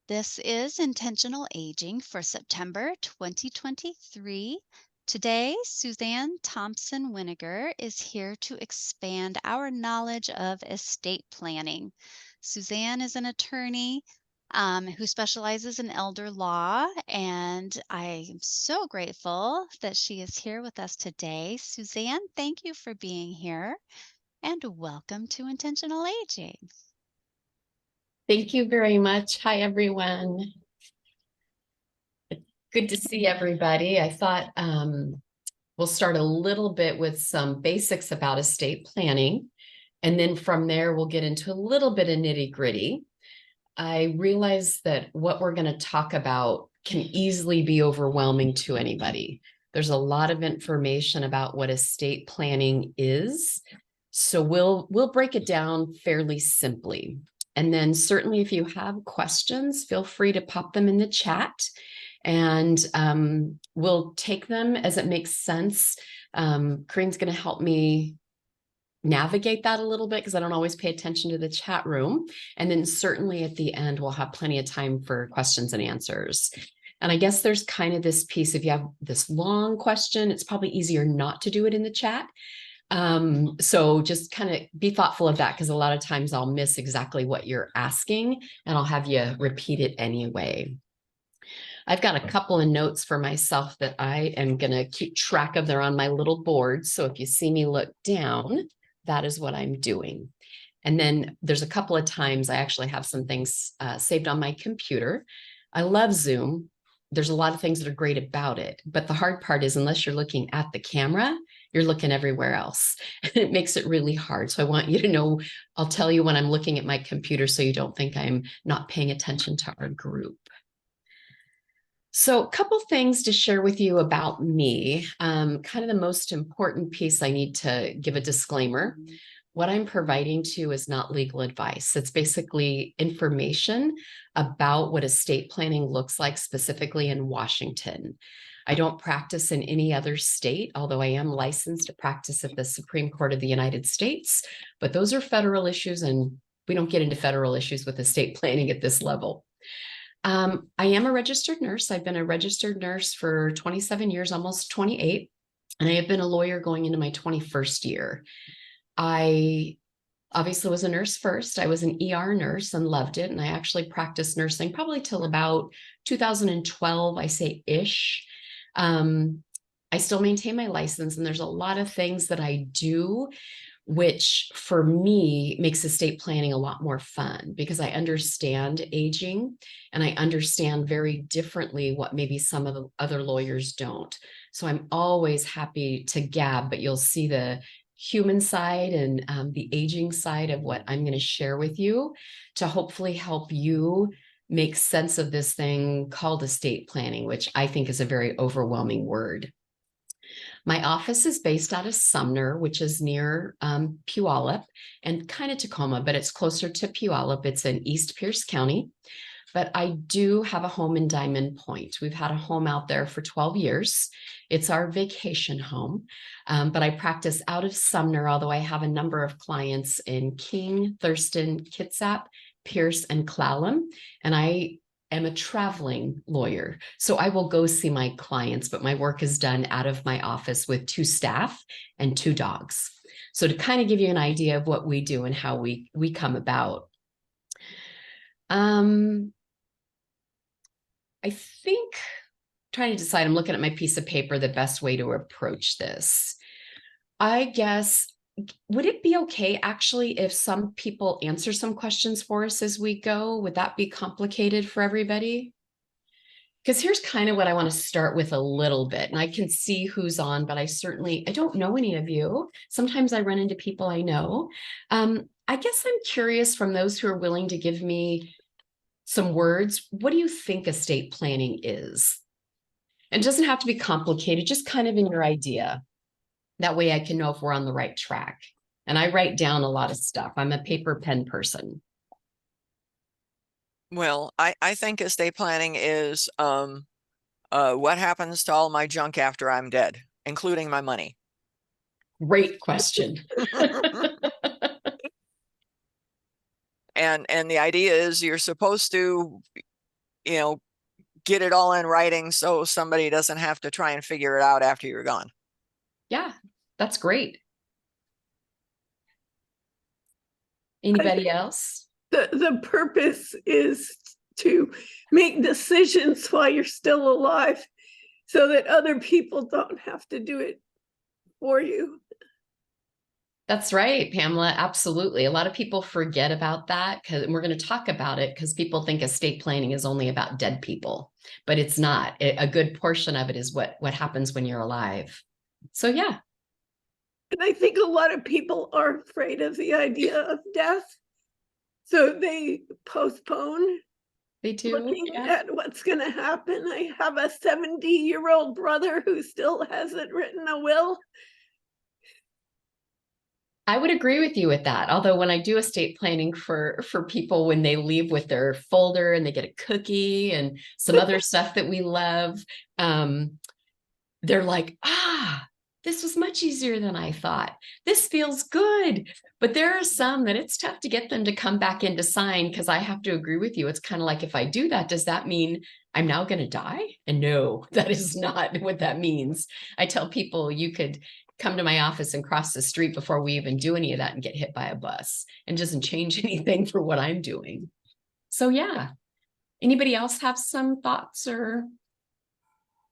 This is Intentional Aging for September 2023. Today, Suzanne Thompson Wininger is here to expand our knowledge of estate planning. Suzanne is an attorney who specializes in elder law, and I am so grateful that she is here with us today. Suzanne, thank you for being here, and welcome to Intentional Aging. Thank you very much. Hi, everyone. Good to see everybody. I thought we'll start a little bit with some basics about estate planning, and then from there, we'll get into a little bit of nitty-gritty. I realize that what we're going to talk about can easily be overwhelming to anybody. There's a lot of information about what estate planning is, so we'll break it down fairly simply. And then certainly if you have questions, feel free to pop them in the chat, and we'll take them as it makes sense. Corinne's going to help me navigate that a little bit because I don't always pay attention to the chat room. And then certainly at the end, we'll have plenty of time for questions and answers. And I guess there's kind of this piece, if you have this long question, it's probably easier not to do it in the chat. So just kind of be thoughtful of that, because a lot of times I'll miss exactly what you're asking and I'll have you repeat it anyway. I've got a couple of notes for myself that I am going to keep track of. They're on my little board. So if you see me look down, that is what I'm doing. And then there's a couple of times I actually have some things saved on my computer. I love Zoom. There's a lot of things that are great about it, but the hard part is unless you're looking at the camera, you're looking everywhere else. It makes it really hard. So I want you to know, I'll tell you when I'm looking at my computer so you don't think I'm not paying attention to our group. So a couple things to share with you about me. Kind of the most important piece, I need to give a disclaimer. What I'm providing to you is not legal advice. It's basically information about what estate planning looks like specifically in Washington. I don't practice in any other state, although I am licensed to practice at the Supreme Court of the United States, but those are federal issues and we don't get into federal issues with estate planning at this level. I am a registered nurse. I've been a registered nurse for 27 years, almost 28, and I have been a lawyer going into my 21st year. I obviously was a nurse first. I was an ER nurse and loved it. And I actually practiced nursing probably till about 2012, I say ish. I still maintain my license, and there's a lot of things that I do, which for me makes estate planning a lot more fun because I understand aging and I understand very differently what maybe some of the other lawyers don't. So I'm always happy to gab, but you'll see the human side and the aging side of what I'm going to share with you to hopefully help you make sense of this thing called estate planning, which I think is a very overwhelming word. My office is based out of Sumner, which is near Puyallup and kind of Tacoma, but it's closer to Puyallup. It's in East Pierce County. But I do have a home in Diamond Point. We've had a home out there for 12 years. It's our vacation home, but I practice out of Sumner, although I have a number of clients in King, Thurston, Kitsap, Pierce, and Clallam. And I am a traveling lawyer. So I will go see my clients, but my work is done out of my office with 2 staff and 2 dogs. So to kind of give you an idea of what we do and how we come about. I think trying to decide, I'm looking at my piece of paper, the best way to approach this. I guess, would it be okay actually if some people answer some questions for us as we go? Would that be complicated for everybody? Because here's kind of what I want to start with a little bit, and I can see who's on, but I don't know any of you. Sometimes I run into people I know. I guess I'm curious from those who are willing to give me some words. What do you think estate planning is? It doesn't have to be complicated, just kind of in your idea. That way I can know if we're on the right track. And I write down a lot of stuff. I'm a paper pen person. Well, I think estate planning is what happens to all my junk after I'm dead, including my money. Great question. And the idea is you're supposed to get it all in writing so somebody doesn't have to try and figure it out after you're gone. Yeah, that's great. Anybody else? The purpose is to make decisions while you're still alive so that other people don't have to do it for you. That's right, Pamela. Absolutely. A lot of people forget about that, because we're going to talk about it, because people think estate planning is only about dead people, but it's not. A good portion of it is what happens when you're alive. So yeah. And I think a lot of people are afraid of the idea of death. So they postpone They do. looking Yeah. at what's going to happen. I have a 70-year-old brother who still hasn't written a will. I would agree with you with that. Although when I do estate planning for people, when they leave with their folder and they get a cookie and some other stuff that we love, they're like, this was much easier than I thought. This feels good. But there are some that it's tough to get them to come back in to sign, because I have to agree with you. It's kind of like, if I do that, does that mean I'm now going to die? And no, that is not what that means. I tell people, you could come to my office and cross the street before we even do any of that and get hit by a bus, and it doesn't change anything for what I'm doing. So yeah. Anybody else have some thoughts? Or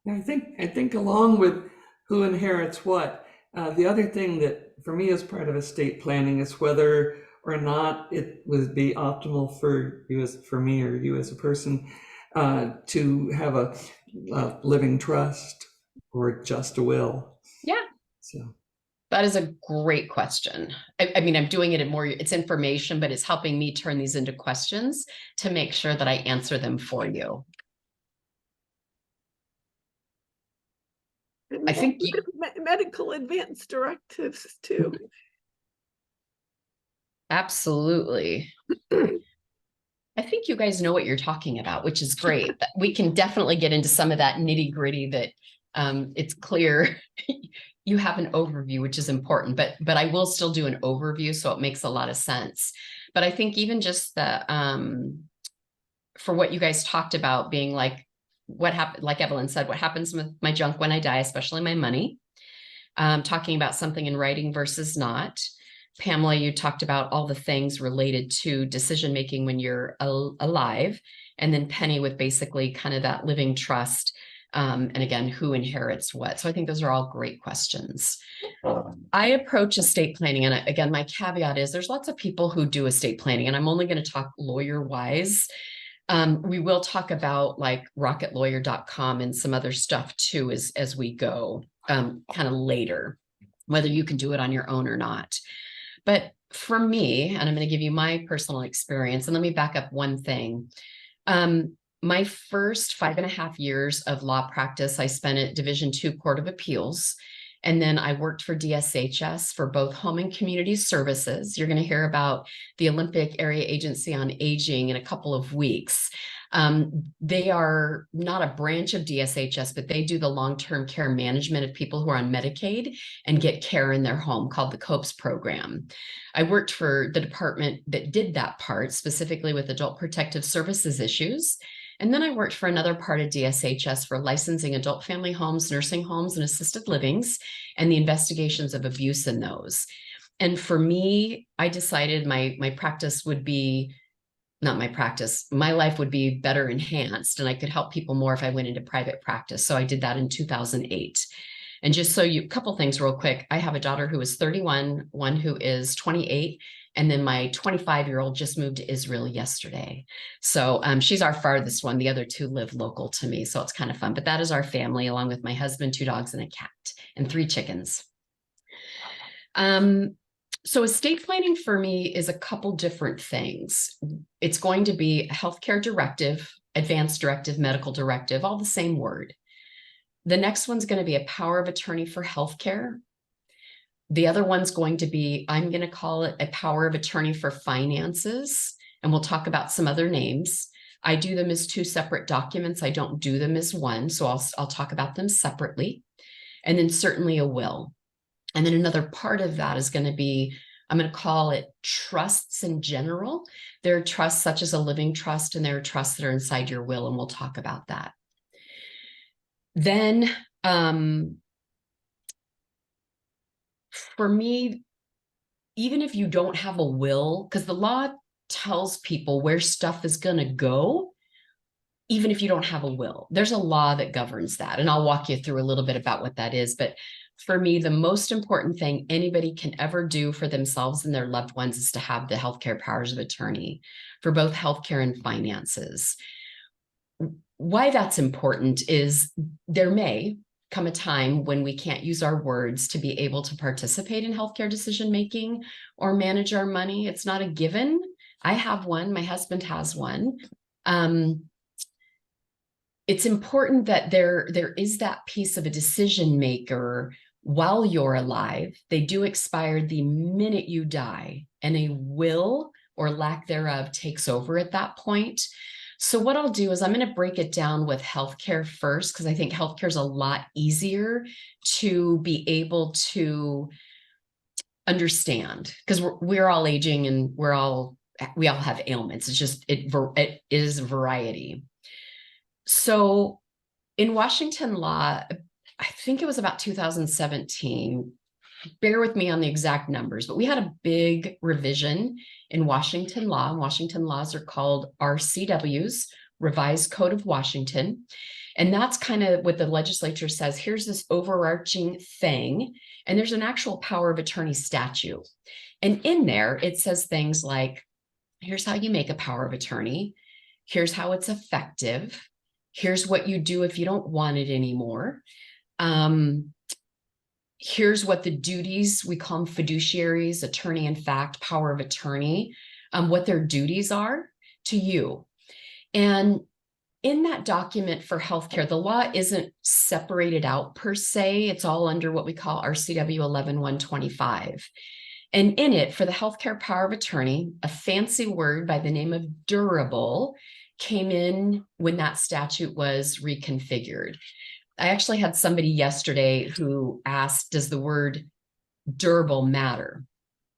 I think along with who inherits what, the other thing that for me is part of estate planning is whether or not it would be optimal for me or you as a person to have a living trust or just a will. yeah. So That is a great question. I mean, I'm doing it in more, it's information, but it's helping me turn these into questions to make sure that I answer them for you. I think medical advance directives too. Absolutely. I think you guys know what you're talking about, which is great. We can definitely get into some of that nitty gritty that it's clear you have an overview, which is important, but I will still do an overview, so it makes a lot of sense. But I think even just the for what you guys talked about being like, what happened, like Evelyn said, what happens with my junk when I die, especially my money, talking about something in writing versus not. Pamela, you talked about all the things related to decision making when you're alive, and then Penny with basically kind of that living trust. And again, who inherits what? So I think those are all great questions. I approach estate planning, and again, my caveat is there's lots of people who do estate planning, and I'm only going to talk lawyer wise. We will talk about like rocketlawyer.com and some other stuff too as we go kind of later, whether you can do it on your own or not. But for me, and I'm going to give you my personal experience, and let me back up one thing. My first 5.5 years of law practice, I spent at Division II Court of Appeals. And then I worked for DSHS for both home and community services. You're going to hear about the Olympic Area Agency on Aging in a couple of weeks. They are not a branch of DSHS, but they do the long-term care management of people who are on Medicaid and get care in their home, called the COPES program. I worked for the department that did that part, specifically with adult protective services issues. And then I worked for another part of DSHS for licensing adult family homes, nursing homes, and assisted livings, and the investigations of abuse in those. And for me, I decided my practice would be, not my practice, my life would be better enhanced, and I could help people more if I went into private practice. So I did that in 2008. And just so you, a couple things real quick. I have a daughter who is 31, one who is 28, and then my 25-year-old just moved to Israel yesterday. So she's our farthest one. The other two live local to me, so it's kind of fun. But that is our family, along with my husband, 2 dogs, and a cat, and 3 chickens. So estate planning for me is a couple different things. It's going to be a healthcare directive, advanced directive, medical directive, all the same word. The next one's going to be a power of attorney for healthcare. The other one's going to be, I'm going to call it a power of attorney for finances, and we'll talk about some other names. I do them as 2 separate documents. I don't do them as one, so I'll talk about them separately. And then certainly a will. And then another part of that is going to be I'm going to call it trusts in general. There are trusts such as a living trust, and there are trusts that are inside your will, and we'll talk about that. Then, for me, even if you don't have a will, because the law tells people where stuff is going to go, even if you don't have a will, there's a law that governs that. And I'll walk you through a little bit about what that is. But for me, the most important thing anybody can ever do for themselves and their loved ones is to have the healthcare powers of attorney for both healthcare and finances. Why that's important is there may come a time when we can't use our words to be able to participate in healthcare decision making or manage our money. It's not a given. I have one. My husband has one. It's important that there is that piece of a decision maker while you're alive. They do expire the minute you die, and a will or lack thereof takes over at that point. So what I'll do is I'm going to break it down with healthcare first, because I think healthcare is a lot easier to be able to understand, because we're all aging and we all have ailments. It's just, it is variety. So in Washington law, I think it was about 2017, bear with me on the exact numbers, but we had a big revision in Washington law. Washington laws are called RCWs, Revised Code of Washington. And that's kind of what the legislature says, here's this overarching thing, and there's an actual power of attorney statute. And in there, it says things like, here's how you make a power of attorney. Here's how it's effective. Here's what you do if you don't want it anymore. Here's what the duties, we call them fiduciaries, attorney in fact, power of attorney, what their duties are to you. And in that document for healthcare, the law isn't separated out per se. It's all under what we call RCW 11-125. And in it, for the healthcare power of attorney, a fancy word by the name of durable came in when that statute was reconfigured. I actually had somebody yesterday who asked, does the word durable matter?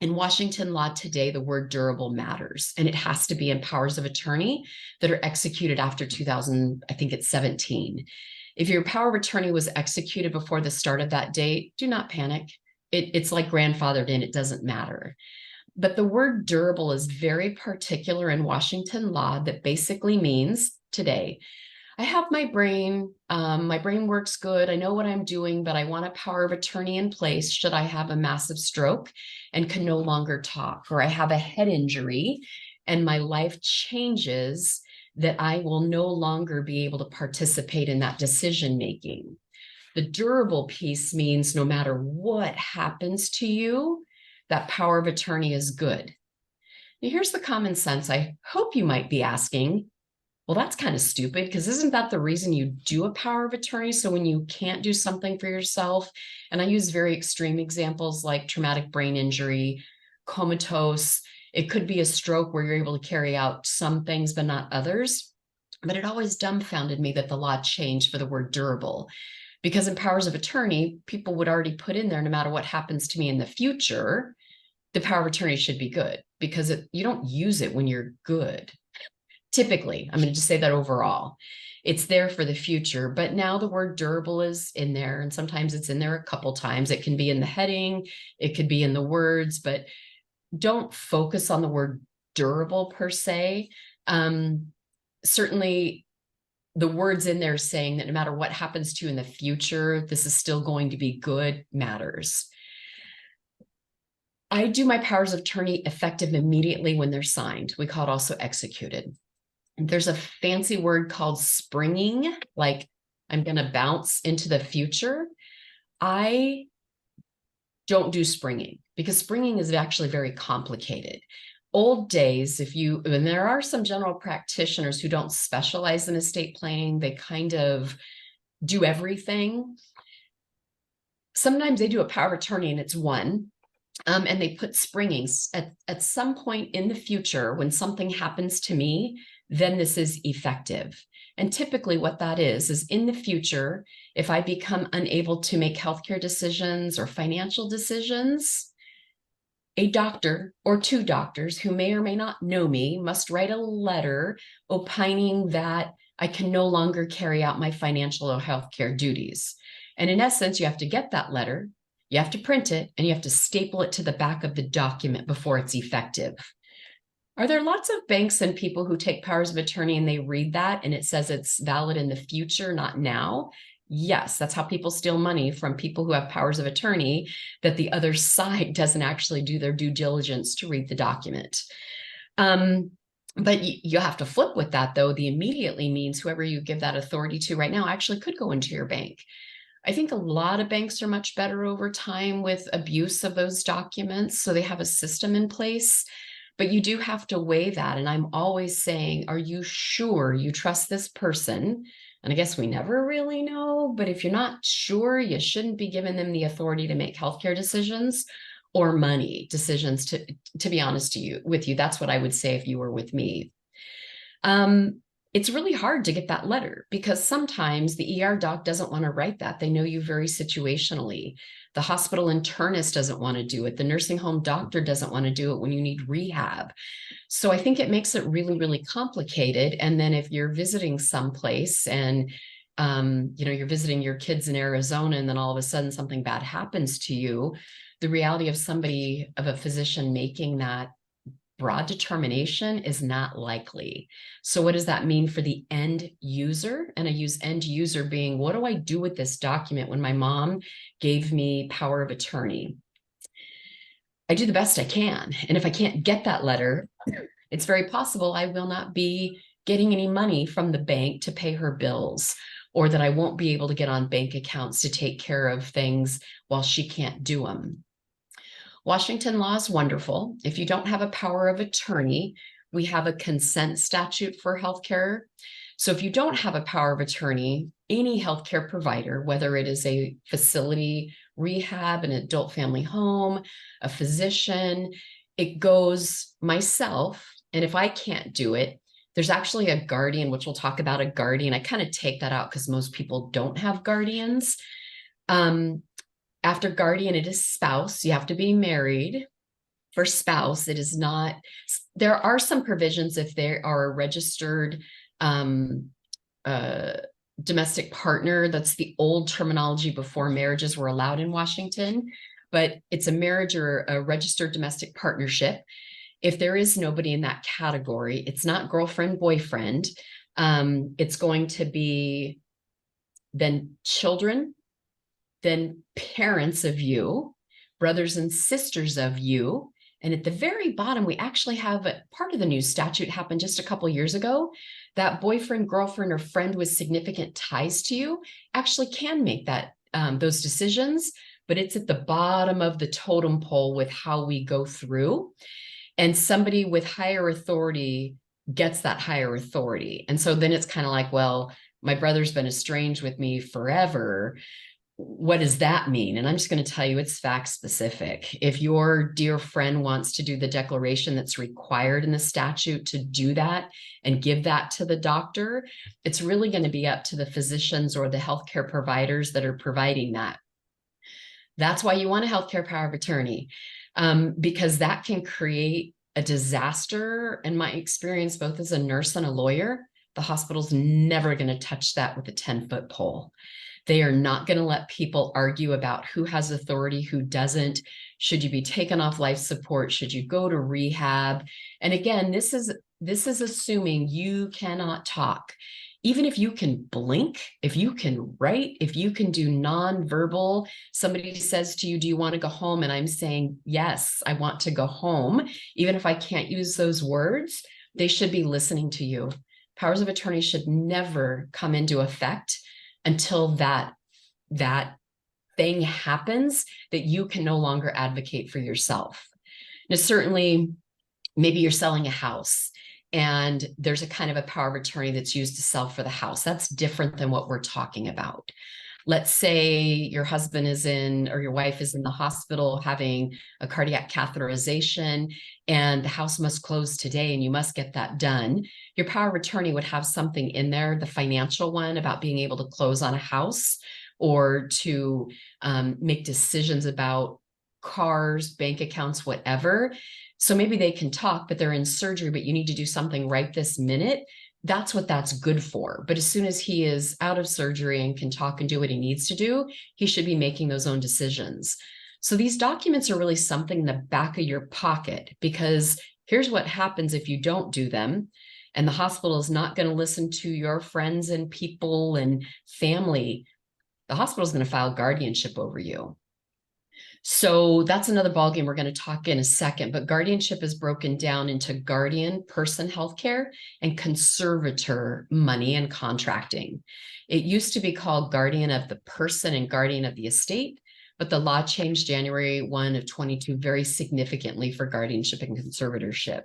In Washington law today, the word durable matters, and it has to be in powers of attorney that are executed after 2000, I think it's 17. If your power of attorney was executed before the start of that date, do not panic. It's like grandfathered in, it doesn't matter. But the word durable is very particular in Washington law that basically means today, I have my brain works good, I know what I'm doing, but I want a power of attorney in place should I have a massive stroke and can no longer talk, or I have a head injury and my life changes that I will no longer be able to participate in that decision making. The durable piece means no matter what happens to you, that power of attorney is good. Now, here's the common sense I hope you might be asking. Well, that's kind of stupid, because isn't that the reason you do a power of attorney? So when you can't do something for yourself, and I use very extreme examples like traumatic brain injury, comatose, it could be a stroke where you're able to carry out some things, but not others. But it always dumbfounded me that the law changed for the word durable, because in powers of attorney, people would already put in there, no matter what happens to me in the future, the power of attorney should be good, because you don't use it when you're good. Typically, I'm going to just say that overall, it's there for the future, but now the word durable is in there, and sometimes it's in there a couple times. It can be in the heading, it could be in the words, but don't focus on the word durable per se. Certainly, the words in there saying that no matter what happens to you in the future, this is still going to be good matters. I do my powers of attorney effective immediately when they're signed. We call it also executed. There's a fancy word called springing, like I'm going to bounce into the future. I don't do springing, because springing is actually very complicated. Old days, and there are some general practitioners who don't specialize in estate planning, they kind of do everything. Sometimes they do a power of attorney and it's one. And they put springings at some point in the future when something happens to me, then this is effective. And typically what that is in the future, if I become unable to make healthcare decisions or financial decisions, a doctor or two doctors who may or may not know me must write a letter opining that I can no longer carry out my financial or healthcare duties. And in essence, you have to get that letter, you have to print it, and you have to staple it to the back of the document before it's effective. Are there lots of banks and people who take powers of attorney and they read that and it says it's valid in the future, not now? Yes, that's how people steal money from people who have powers of attorney, that the other side doesn't actually do their due diligence to read the document. But you have to flip with that, though. The immediately means whoever you give that authority to right now actually could go into your bank. I think a lot of banks are much better over time with abuse of those documents, so they have a system in place. But you do have to weigh that. And I'm always saying, are you sure you trust this person? And I guess we never really know, but if you're not sure, you shouldn't be giving them the authority to make healthcare decisions or money decisions, to be honest with you. That's what I would say if you were with me. It's really hard to get that letter because sometimes the ER doc doesn't want to write that. They know you very situationally. The hospital internist doesn't want to do it. The nursing home doctor doesn't want to do it when you need rehab. So I think it makes it really, really complicated. And then if you're visiting someplace and you're visiting your kids in Arizona, and then all of a sudden something bad happens to you, the reality of a physician making that broad determination is not likely. So what does that mean for the end user? And I use end user being, what do I do with this document when my mom gave me power of attorney? I do the best I can. And if I can't get that letter, it's very possible I will not be getting any money from the bank to pay her bills, or that I won't be able to get on bank accounts to take care of things while she can't do them. Washington law is wonderful. If you don't have a power of attorney, we have a consent statute for healthcare. So if you don't have a power of attorney, any healthcare provider, whether it is a facility, rehab, an adult family home, a physician, it goes myself. And if I can't do it, there's actually a guardian, which we'll talk about a guardian. I kind of take that out because most people don't have guardians. After guardian, it is spouse. You have to be married. For spouse, it is not. There are some provisions if they are a registered domestic partner. That's the old terminology before marriages were allowed in Washington, but it's a marriage or a registered domestic partnership. If there is nobody in that category, it's not girlfriend, boyfriend. It's going to be then children, then parents of you, brothers and sisters of you. And at the very bottom, we actually have a part of the new statute happened just a couple of years ago, that boyfriend, girlfriend, or friend with significant ties to you actually can make that those decisions, but it's at the bottom of the totem pole with how we go through. And somebody with higher authority gets that higher authority. And so then it's kind of like, well, my brother's been estranged with me forever. What does that mean? And I'm just going to tell you it's fact specific. If your dear friend wants to do the declaration that's required in the statute to do that and give that to the doctor, it's really going to be up to the physicians or the healthcare providers that are providing that. That's why you want a healthcare power of attorney, because that can create a disaster. In my experience, both as a nurse and a lawyer, the hospital's never going to touch that with a 10-foot pole. They are not going to let people argue about who has authority, who doesn't. Should you be taken off life support? Should you go to rehab? And again, this is assuming you cannot talk. Even if you can blink, if you can write, if you can do nonverbal, somebody says to you, do you want to go home? And I'm saying, yes, I want to go home. Even if I can't use those words, they should be listening to you. Powers of attorney should never come into effect until that thing happens that you can no longer advocate for yourself. Now, certainly, maybe you're selling a house and there's a kind of a power of attorney that's used to sell for the house. That's different than what we're talking about. Let's say your husband is in, or your wife is in the hospital having a cardiac catheterization and the house must close today and you must get that done. Your power of attorney would have something in there, the financial one, about being able to close on a house or to make decisions about cars, bank accounts, whatever. So maybe they can talk, but they're in surgery, but you need to do something right this minute. That's what that's good for. But as soon as he is out of surgery and can talk and do what he needs to do, he should be making those own decisions. So these documents are really something in the back of your pocket, because here's what happens if you don't do them. And the hospital is not going to listen to your friends and people and family. The hospital is going to file guardianship over you. So that's another ballgame we're going to talk in a second, but guardianship is broken down into guardian person healthcare and conservator money and contracting. It used to be called guardian of the person and guardian of the estate, but the law changed January 1 of 22 very significantly for guardianship and conservatorship.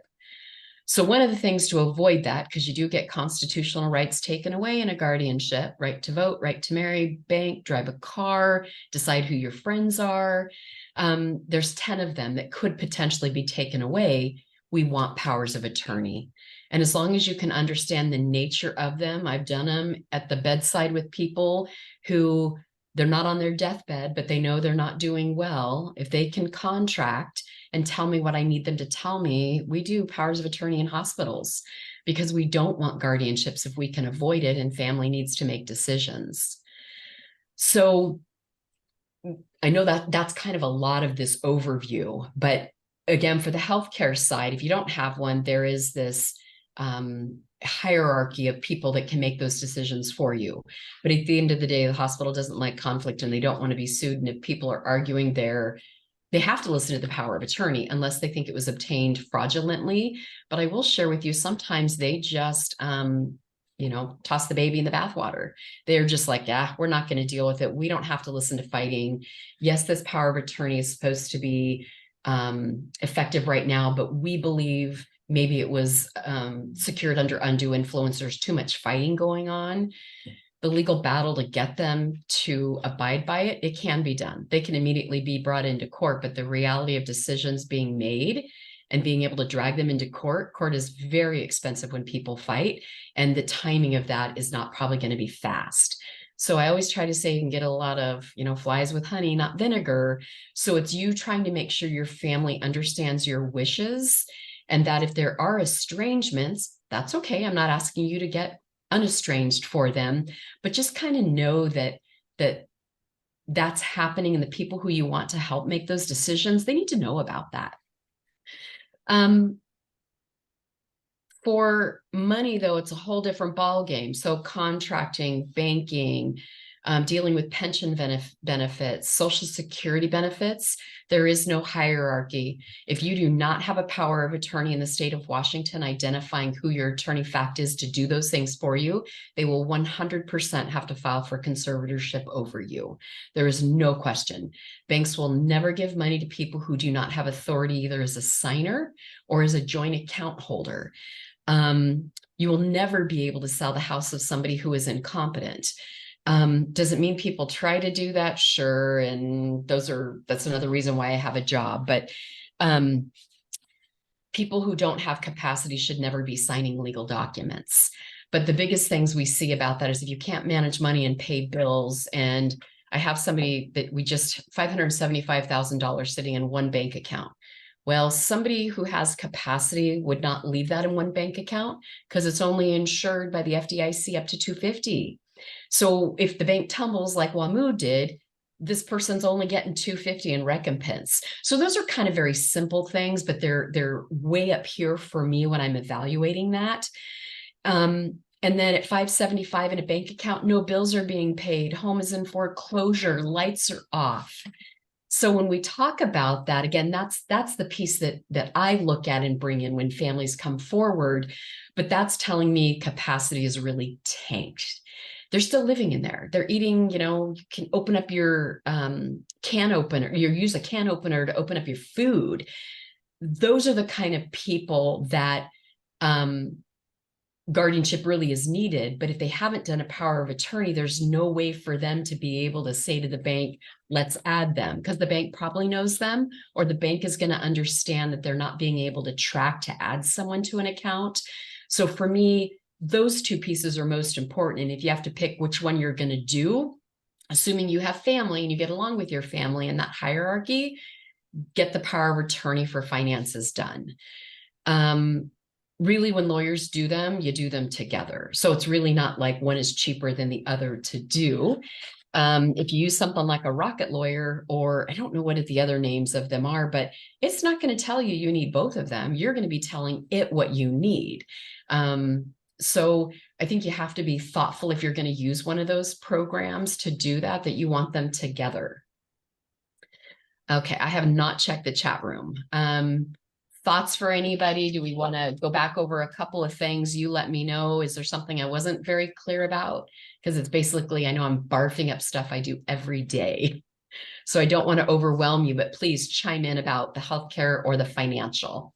So one of the things to avoid that, because you do get constitutional rights taken away in a guardianship, right to vote, right to marry, bank, drive a car, decide who your friends are. There's 10 of them that could potentially be taken away. We want powers of attorney. And as long as you can understand the nature of them, I've done them at the bedside with people who they're not on their deathbed, but they know they're not doing well. If they can contract and tell me what I need them to tell me, we do powers of attorney in hospitals, because we don't want guardianships if we can avoid it, and family needs to make decisions. So I know that that's kind of a lot of this overview, but again, for the healthcare side, if you don't have one, there is this hierarchy of people that can make those decisions for you. But at the end of the day, the hospital doesn't like conflict and they don't want to be sued. And if people are arguing they have to listen to the power of attorney unless they think it was obtained fraudulently. But I will share with you, sometimes they just, toss the baby in the bathwater. They're just like, yeah, we're not going to deal with it. We don't have to listen to fighting. Yes, this power of attorney is supposed to be effective right now, but we believe maybe it was secured under undue influence. There's too much fighting going on. The legal battle to get them to abide by it, it can be done. They can immediately be brought into court, but the reality of decisions being made and being able to drag them into court is very expensive when people fight. And the timing of that is not probably going to be fast. So I always try to say you can get a lot of, flies with honey, not vinegar. So it's you trying to make sure your family understands your wishes, and that if there are estrangements, that's okay. I'm not asking you to get unestranged for them, but just kind of know that's happening, and the people who you want to help make those decisions, they need to know about that. For money, though, it's a whole different ball game. So contracting, banking, dealing with pension benefits, Social Security benefits, there is no hierarchy. If you do not have a power of attorney in the state of Washington identifying who your attorney fact is to do those things for you, they will 100% have to file for conservatorship over you. There is no question. Banks will never give money to people who do not have authority either as a signer or as a joint account holder. You will never be able to sell the house of somebody who is incompetent. Does it mean people try to do that? Sure. And that's another reason why I have a job. But people who don't have capacity should never be signing legal documents. But the biggest things we see about that is if you can't manage money and pay bills, and I have somebody that we just $575,000 sitting in one bank account. Well, somebody who has capacity would not leave that in one bank account because it's only insured by the FDIC up to $250. So if the bank tumbles like WAMU did, this person's only getting $250 in recompense. So those are kind of very simple things, but they're way up here for me when I'm evaluating that. And then at $575 in a bank account, no bills are being paid. Home is in foreclosure. Lights are off. So when we talk about that, again, that's the piece that I look at and bring in when families come forward, but that's telling me capacity is really tanked. They're still living in there. They're eating, you can open up your can opener, you use a can opener to open up your food. Those are the kind of people that guardianship really is needed. But if they haven't done a power of attorney, there's no way for them to be able to say to the bank, let's add them, because the bank probably knows them, or the bank is going to understand that they're not being able to track to add someone to an account. So for me, those two pieces are most important. And if you have to pick which one you're going to do, assuming you have family and you get along with your family in that hierarchy, get the power of attorney for finances done. Really, when lawyers do them, you do them together. So it's really not like one is cheaper than the other to do. If you use something like a Rocket Lawyer, or I don't know what the other names of them are, but it's not going to tell you you need both of them. You're going to be telling it what you need. So I think you have to be thoughtful if you're going to use one of those programs to do that, that you want them together. Okay, I have not checked the chat room. Thoughts for anybody? Do we want to go back over a couple of things? You let me know. Is there something I wasn't very clear about? Because it's basically, I know I'm barfing up stuff I do every day. So I don't want to overwhelm you, but please chime in about the healthcare or the financial.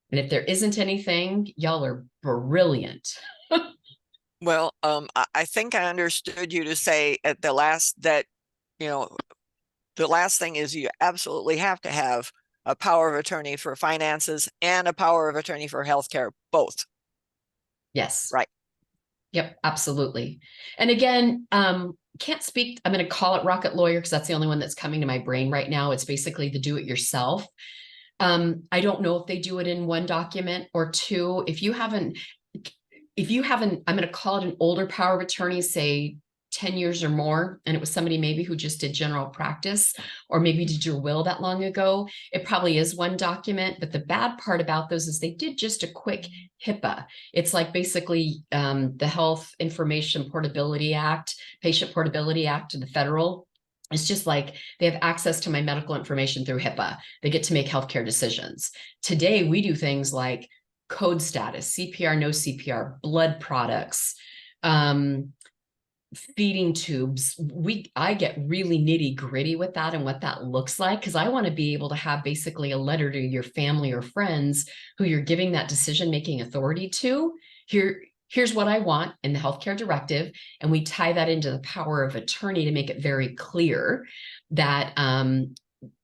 And if there isn't anything, y'all are brilliant. Well, I think I understood you to say at the last that, you know, the last thing is you absolutely have to have a power of attorney for finances and a power of attorney for healthcare, both. Yes. Right. Yep, absolutely. And again, can't speak, I'm going to call it Rocket Lawyer because that's the only one that's coming to my brain right now. It's basically the do-it-yourself. I don't know if they do it in one document or two. If you haven't, I'm going to call it an older power of attorney, say 10 years or more, and it was somebody maybe who just did general practice, or maybe did your will that long ago, it probably is one document. But the bad part about those is they did just a quick HIPAA. It's like basically the Health Information Portability Act, Patient Portability Act to the federal. It's just like they have access to my medical information through HIPAA. They get to make healthcare decisions. Today, we do things like code status, CPR, no CPR, blood products, feeding tubes. I get really nitty gritty with that and what that looks like, because I want to be able to have basically a letter to your family or friends who you're giving that decision-making authority to. Here's what I want in the healthcare directive. And we tie that into the power of attorney to make it very clear that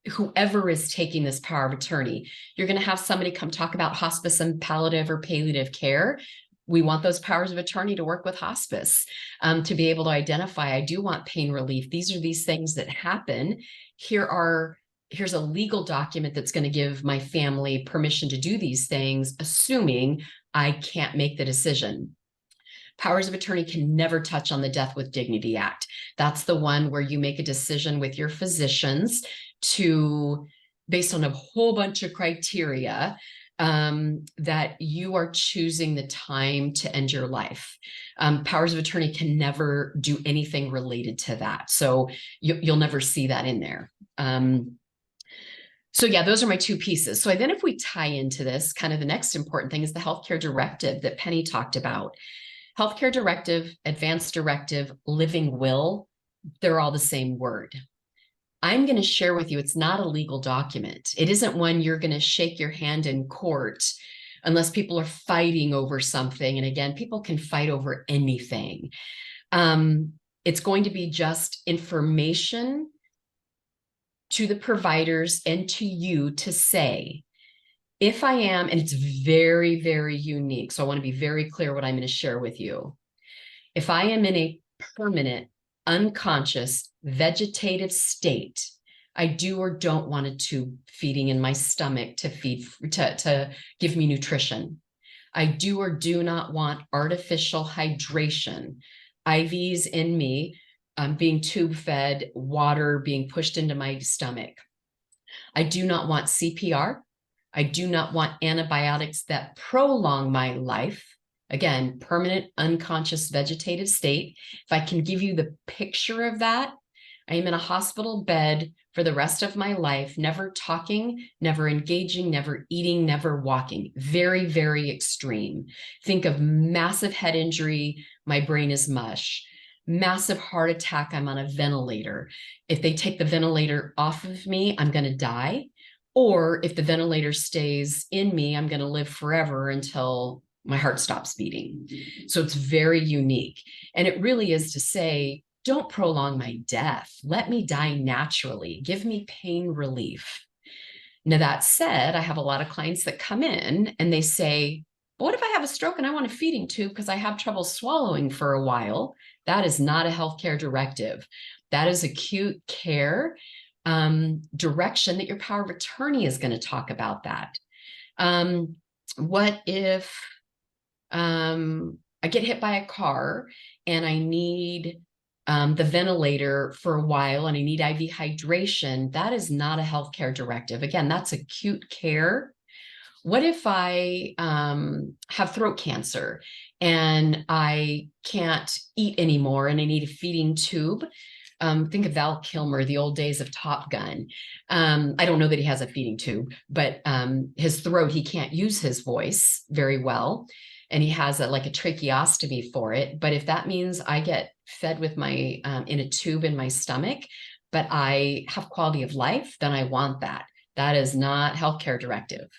whoever is taking this power of attorney, you're going to have somebody come talk about hospice and palliative or palliative care. We want those powers of attorney to work with hospice, to be able to identify, I do want pain relief. These are these things that happen. Here's a legal document that's going to give my family permission to do these things, assuming I can't make the decision. Powers of attorney can never touch on the Death with Dignity Act. That's the one where you make a decision with your physicians based on a whole bunch of criteria, that you are choosing the time to end your life. Powers of attorney can never do anything related to that. So you'll never see that in there. So yeah, those are my two pieces. So then if we tie into this, kind of the next important thing is the healthcare directive that Penny talked about. Healthcare directive, advanced directive, living will, they're all the same word. I'm going to share with you, it's not a legal document. It isn't one you're going to shake your hand in court unless people are fighting over something. And again, people can fight over anything. It's going to be just information to the providers and to you to say, if I am, and it's very, very unique. So I want to be very clear what I'm going to share with you. If I am in a permanent, unconscious, vegetative state, I do or don't want a tube feeding in my stomach to give me nutrition. I do or do not want artificial hydration, IVs in me, being tube fed, water being pushed into my stomach. I do not want CPR. I do not want antibiotics that prolong my life. Again, permanent, unconscious, vegetative state. If I can give you the picture of that, I am in a hospital bed for the rest of my life, never talking, never engaging, never eating, never walking. Very, very extreme. Think of massive head injury, my brain is mush. Massive heart attack, I'm on a ventilator. If they take the ventilator off of me, I'm going to die. Or if the ventilator stays in me, I'm going to live forever until my heart stops beating. So it's very unique. And it really is to say, don't prolong my death. Let me die naturally. Give me pain relief. Now, that said, I have a lot of clients that come in and they say, what if I have a stroke and I want a feeding tube because I have trouble swallowing for a while? That is not a healthcare directive. That is acute care direction that your power of attorney is going to talk about that. What if I get hit by a car and I need the ventilator for a while and I need IV hydration? That is not a healthcare directive. Again, that's acute care. What if I have throat cancer and I can't eat anymore and I need a feeding tube? Think of Val Kilmer, the old days of Top Gun. I don't know that he has a feeding tube, but his throat, he can't use his voice very well. And he has like a tracheostomy for it. But if that means I get fed with my in a tube in my stomach, but I have quality of life, then I want that. That is not healthcare directive.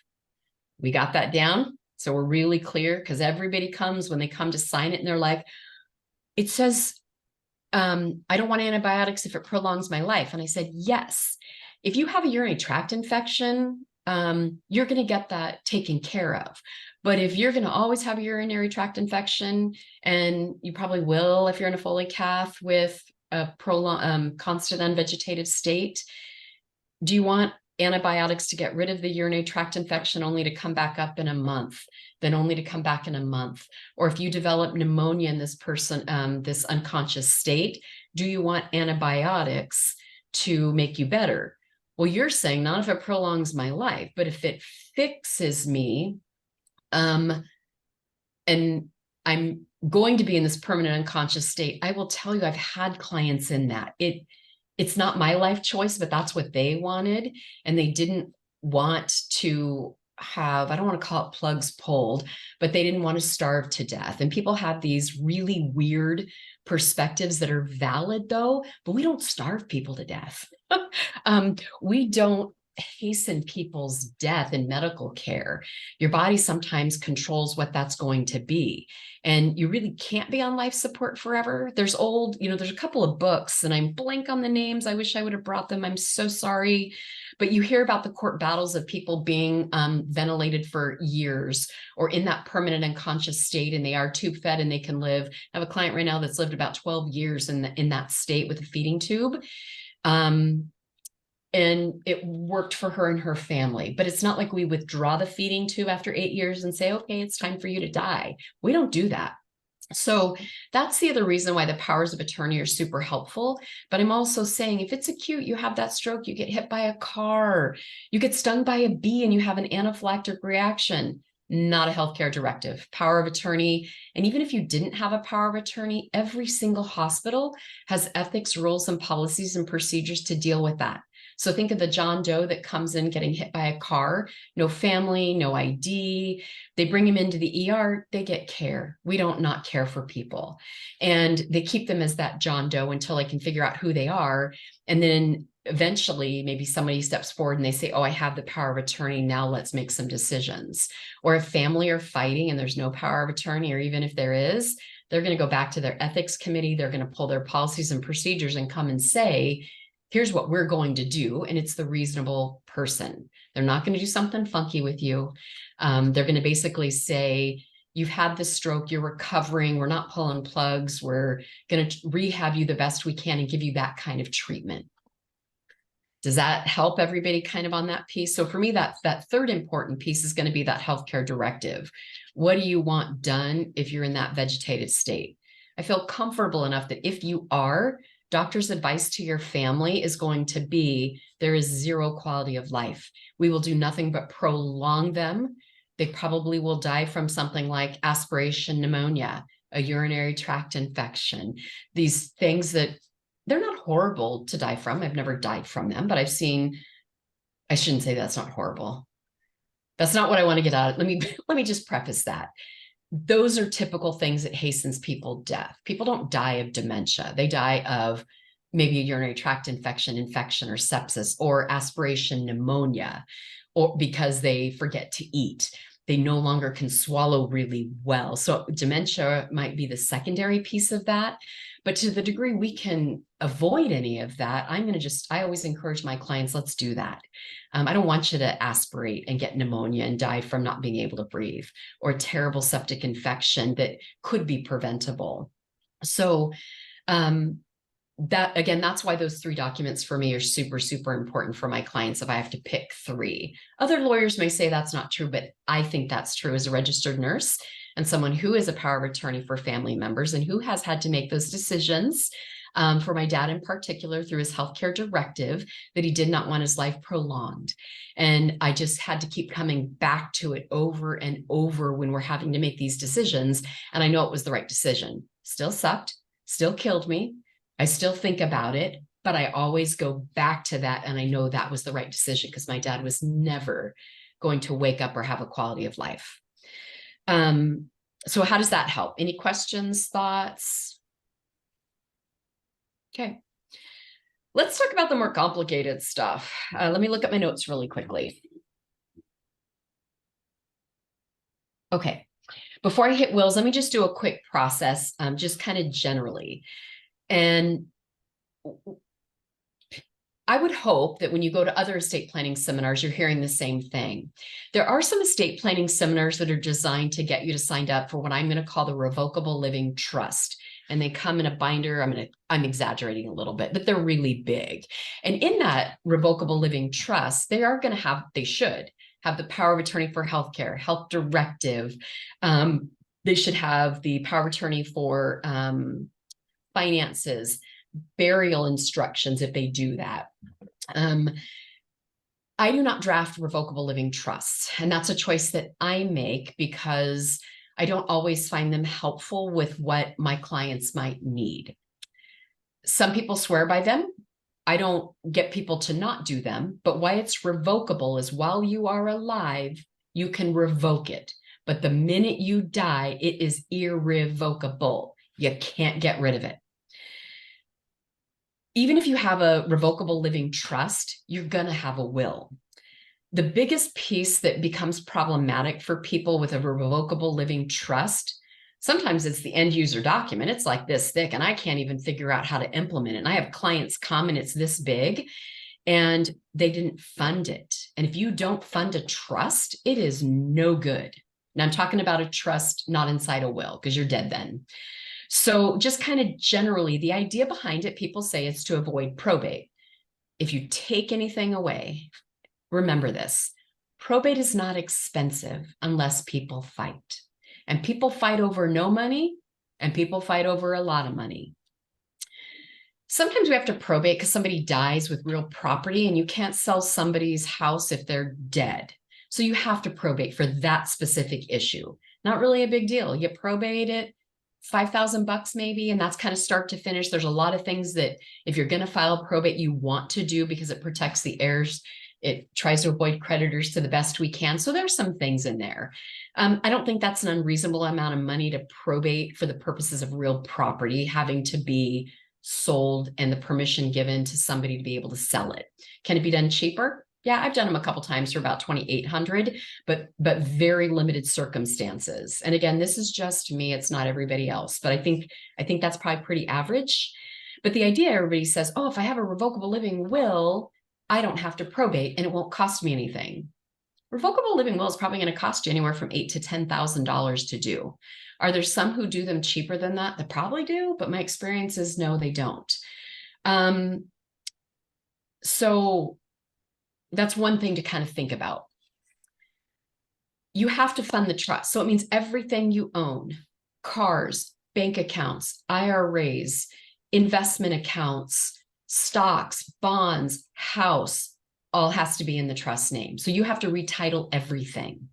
We got that down. So we're really clear, because everybody comes, when they come to sign it in their life, it says, I don't want antibiotics if it prolongs my life. And I said, yes, if you have a urinary tract infection, you're going to get that taken care of. But if you're going to always have a urinary tract infection, and you probably will if you're in a Foley cath with a constant unvegetative state, do you want antibiotics to get rid of the urinary tract infection only to come back up in a month, then only to come back in a month? Or if you develop pneumonia in this person, this unconscious state, do you want antibiotics to make you better? Well, you're saying not if it prolongs my life, but if it fixes me, and I'm going to be in this permanent unconscious state. I will tell you, I've had clients in that. It's not my life choice, but that's what they wanted. And they didn't want to have, I don't want to call it plugs pulled, but they didn't want to starve to death. And people have these really weird perspectives that are valid though, but we don't starve people to death. We don't hasten people's death in medical care. Your body sometimes controls what that's going to be. And you really can't be on life support forever. There's there's a couple of books, and I'm blank on the names. I wish I would have brought them. I'm so sorry. But you hear about the court battles of people being ventilated for years, or in that permanent unconscious state, and they are tube fed and they can live. I have a client right now that's lived about 12 years in that state with a feeding tube. And it worked for her and her family. But it's not like we withdraw the feeding tube after 8 years and say, okay, it's time for you to die. We don't do that. So that's the other reason why the powers of attorney are super helpful. But I'm also saying, if it's acute, you have that stroke, you get hit by a car, you get stung by a bee and you have an anaphylactic reaction, not a healthcare directive. Power of attorney. And even if you didn't have a power of attorney, every single hospital has ethics, rules, and policies and procedures to deal with that. So think of the John Doe that comes in getting hit by a car, no family, no ID. They bring him into the ER, they get care. We don't not care for people. And they keep them as that John Doe until they can figure out who they are. And then eventually maybe somebody steps forward and they say, oh, I have the power of attorney. Now let's make some decisions. Or if family are fighting and there's no power of attorney, or even if there is, they're going to go back to their ethics committee. They're going to pull their policies and procedures and come and say, here's what we're going to do. And it's the reasonable person. They're not going to do something funky with you. They're going to basically say, you've had the stroke, you're recovering, we're not pulling plugs, we're going to rehab you the best we can and give you that kind of treatment. Does that help everybody kind of on that piece? So for me, that third important piece is going to be that healthcare directive. What do you want done if you're in that vegetative state? I feel comfortable enough that if you are, doctor's advice to your family is going to be, there is zero quality of life. We will do nothing but prolong them. They probably will die from something like aspiration pneumonia, a urinary tract infection, these things that they're not horrible to die from. I've never died from them, but I've seen, I shouldn't say that's not horrible. That's not what I want to get out of. Let me just preface that. Those are typical things that hastens people's death. People don't die of dementia. They die of maybe a urinary tract infection, or sepsis, or aspiration pneumonia, or because they forget to eat. They no longer can swallow really well. So dementia might be the secondary piece of that. But to the degree we can avoid any of that, I always encourage my clients, let's do that. I don't want you to aspirate and get pneumonia and die from not being able to breathe, or a terrible septic infection that could be preventable. So that, again, that's why those 3 documents for me are super, super important for my clients if I have to pick 3. Other lawyers may say that's not true, but I think that's true as a registered nurse and someone who is a power of attorney for family members and who has had to make those decisions. For my dad in particular, through his healthcare directive, that he did not want his life prolonged. And I just had to keep coming back to it over and over when we're having to make these decisions. And I know it was the right decision. Still sucked, still killed me. I still think about it, but I always go back to that. And I know that was the right decision because my dad was never going to wake up or have a quality of life. So how does that help? Any questions, thoughts? Okay. Let's talk about the more complicated stuff. Let me look at my notes really quickly. Okay. Before I hit wills, let me just do a quick process, just kind of generally. And I would hope that when you go to other estate planning seminars, you're hearing the same thing. There are some estate planning seminars that are designed to get you to sign up for what I'm going to call the Revocable Living Trust. And they come in a binder. I'm exaggerating a little bit, but they're really big. And in that Revocable Living Trust, they should have the power of attorney for healthcare, health directive. They should have the power of attorney for finances, burial instructions if they do that. I do not draft revocable living trusts, and that's a choice that I make because I don't always find them helpful with what my clients might need. Some people swear by them. I don't get people to not do them, but why it's revocable is while you are alive, you can revoke it. But the minute you die, it is irrevocable. You can't get rid of it. Even if you have a revocable living trust, you're going to have a will. The biggest piece that becomes problematic for people with a revocable living trust, sometimes it's the end user document. It's like this thick and I can't even figure out how to implement it. And I have clients come and it's this big and they didn't fund it. And if you don't fund a trust, it is no good. Now I'm talking about a trust not inside a will because you're dead then. So just kind of generally, the idea behind it, people say it's to avoid probate. If you take anything away, remember this, probate is not expensive unless people fight. And people fight over no money and people fight over a lot of money. Sometimes we have to probate because somebody dies with real property and you can't sell somebody's house if they're dead. So you have to probate for that specific issue. Not really a big deal. You probate it, $5,000 maybe, and that's kind of start to finish. There's a lot of things that if you're going to file probate, you want to do because it protects the heirs. It tries to avoid creditors to the best we can. So there's some things in there. I don't think that's an unreasonable amount of money to probate for the purposes of real property having to be sold and the permission given to somebody to be able to sell it. Can it be done cheaper? Yeah, I've done them a couple times for about $2,800, but very limited circumstances. And again, this is just me. It's not everybody else, but I think that's probably pretty average. But the idea, everybody says, oh, if I have a revocable living will, I don't have to probate and it won't cost me anything. Revocable living will is probably going to cost you anywhere from $8,000 to $10,000 to do. Are there some who do them cheaper than that? They probably do, but my experience is no, they don't. So that's one thing to kind of think about. You have to fund the trust. So it means everything you own, cars, bank accounts, IRAs, investment accounts, stocks, bonds, house, all has to be in the trust name. So you have to retitle everything.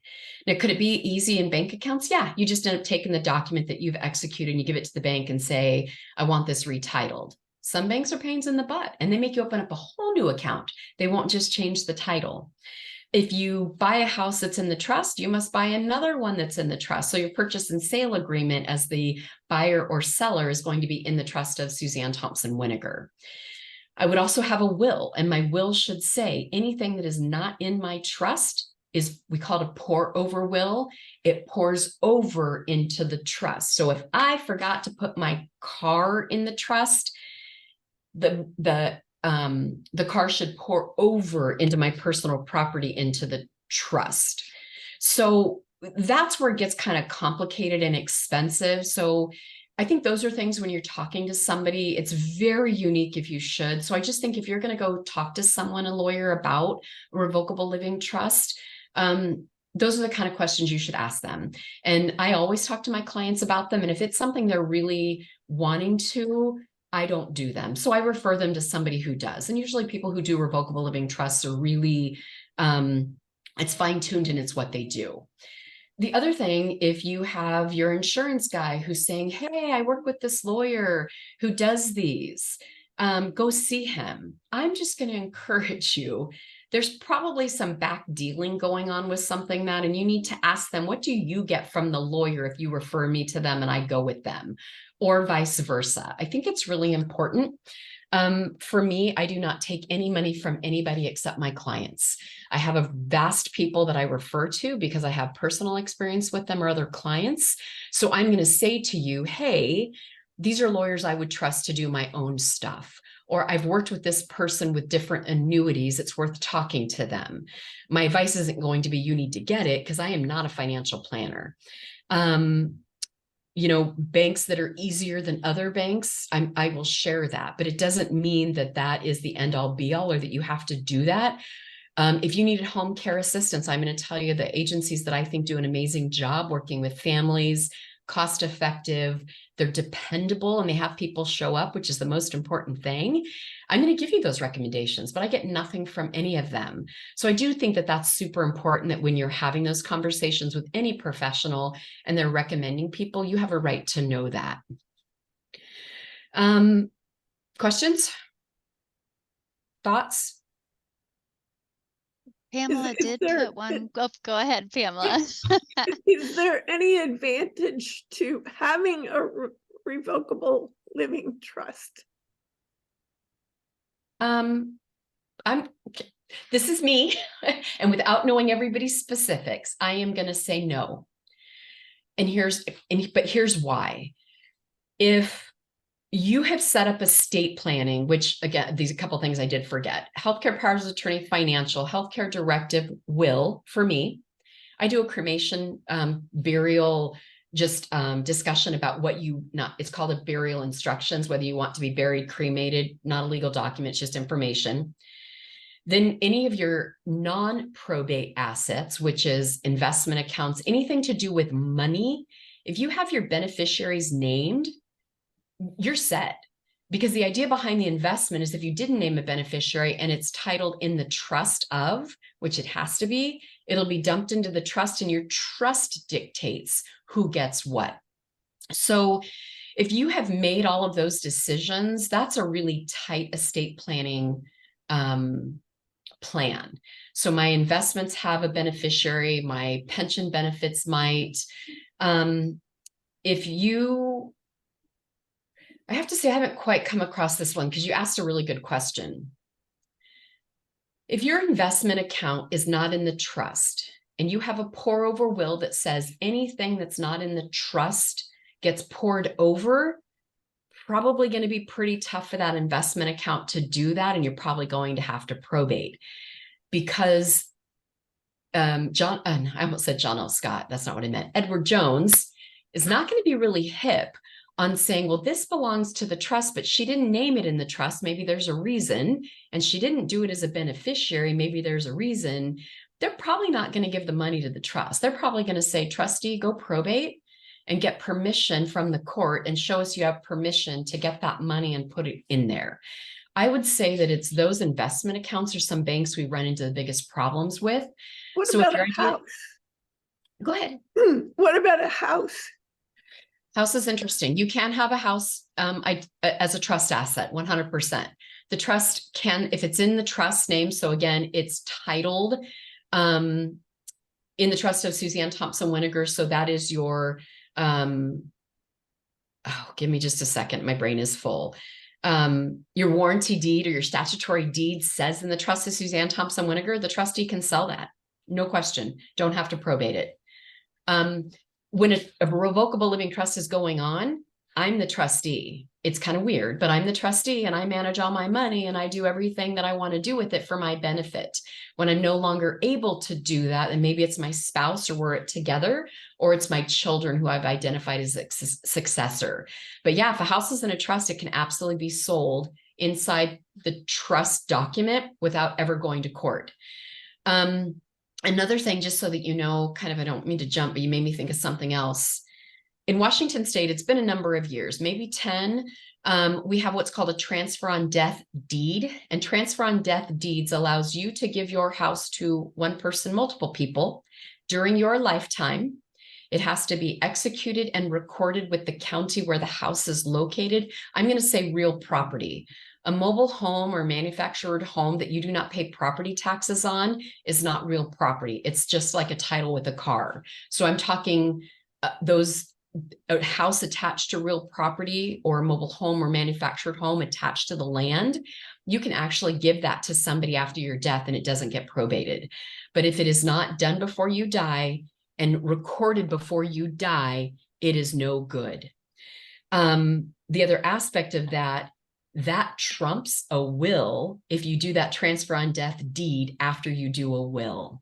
Now, could it be easy in bank accounts? Yeah, you just end up taking the document that you've executed and you give it to the bank and say, I want this retitled. Some banks are pains in the butt and they make you open up a whole new account. They won't just change the title. If you buy a house that's in the trust, you must buy another one that's in the trust. So your purchase and sale agreement as the buyer or seller is going to be in the trust of Suzanne Thompson Wininger. I would also have a will, and my will should say anything that is not in my trust is, we call it a pour over will. It pours over into the trust. So if I forgot to put my car in the trust, the car should pour over into my personal property into the trust. So that's where it gets kind of complicated and expensive. So I think those are things when you're talking to somebody, it's very unique if you should. So I just think if you're going to go talk to someone, a lawyer, about a revocable living trust, those are the kind of questions you should ask them. And I always talk to my clients about them. And if it's something they're really wanting to, I don't do them. So I refer them to somebody who does. And usually people who do revocable living trusts are really, it's fine-tuned and it's what they do. The other thing, if you have your insurance guy who's saying, hey, I work with this lawyer who does these, go see him. I'm just going to encourage you. There's probably some back dealing going on with something that, and you need to ask them, what do you get from the lawyer if you refer me to them and I go with them, or vice versa? I think it's really important. For me, I do not take any money from anybody except my clients. I have a vast people that I refer to because I have personal experience with them or other clients. So I'm going to say to you, hey, these are lawyers I would trust to do my own stuff. Or I've worked with this person with different annuities. It's worth talking to them. My advice isn't going to be, you need to get it, because I am not a financial planner. You know, banks that are easier than other banks, I will share that, but it doesn't mean that that is the end all be all or that you have to do that. If you needed home care assistance, I'm going to tell you the agencies that I think do an amazing job working with families, cost effective, they're dependable, and they have people show up, which is the most important thing. I'm going to give you those recommendations, but I get nothing from any of them. So I do think that that's super important, that when you're having those conversations with any professional and they're recommending people, you have a right to know that. Questions? Thoughts? Pamela did put one. Go ahead, Pamela. Is there any advantage to having a revocable living trust? This is me, and without knowing everybody's specifics, I am going to say no. And but here's why. If you have set up estate planning, which again, these are a couple of things I did forget. Healthcare powers of attorney, financial, healthcare directive, will, for me. I do a cremation, burial, just discussion about what it's called a burial instructions, whether you want to be buried, cremated, not a legal document, it's just information. Then any of your non-probate assets, which is investment accounts, anything to do with money, if you have your beneficiaries named, you're set. Because the idea behind the investment is if you didn't name a beneficiary and it's titled in the trust of, which it has to be, it'll be dumped into the trust, and your trust dictates who gets what. So if you have made all of those decisions, that's a really tight estate planning plan. So my investments have a beneficiary, my pension benefits might. I have to say, I haven't quite come across this one because you asked a really good question. If your investment account is not in the trust and you have a pour over will that says anything that's not in the trust gets poured over, probably going to be pretty tough for that investment account to do that. And you're probably going to have to probate, because I almost said John L. Scott. That's not what I meant. Edward Jones is not going to be really hip on saying, well, this belongs to the trust, but she didn't name it in the trust. Maybe there's a reason, and she didn't do it as a beneficiary. Maybe there's a reason. They're probably not going to give the money to the trust. They're probably going to say, trustee, go probate and get permission from the court and show us you have permission to get that money and put it in there. I would say that it's those investment accounts or some banks we run into the biggest problems with. What about a house? Go ahead. What about a house? House is interesting. You can have a house as a trust asset, 100%. The trust can, if it's in the trust name, so again, it's titled in the trust of Suzanne Thompson Wininger. So that is your, give me just a second. My brain is full. Your warranty deed or your statutory deed says in the trust of Suzanne Thompson Wininger, the trustee can sell that. No question. Don't have to probate it. When a revocable living trust is going on, I'm the trustee. It's kind of weird, but I'm the trustee and I manage all my money and I do everything that I want to do with it for my benefit. When I'm no longer able to do that, and maybe it's my spouse or we're together, or it's my children who I've identified as a successor. But yeah, if a house is in a trust, it can absolutely be sold inside the trust document without ever going to court. Another thing, just so that you know, kind of, I don't mean to jump, but you made me think of something else. In Washington state, it's been a number of years, maybe 10. We have what's called a transfer on death deed, and transfer on death deeds allows you to give your house to one person, multiple people during your lifetime. It has to be executed and recorded with the county where the house is located. I'm going to say real property. A mobile home or manufactured home that you do not pay property taxes on is not real property. It's just like a title with a car. So I'm talking a house attached to real property, or a mobile home or manufactured home attached to the land. You can actually give that to somebody after your death and it doesn't get probated. But if it is not done before you die and recorded before you die, it is no good. The other aspect of that trumps a will if you do that transfer on death deed after you do a will.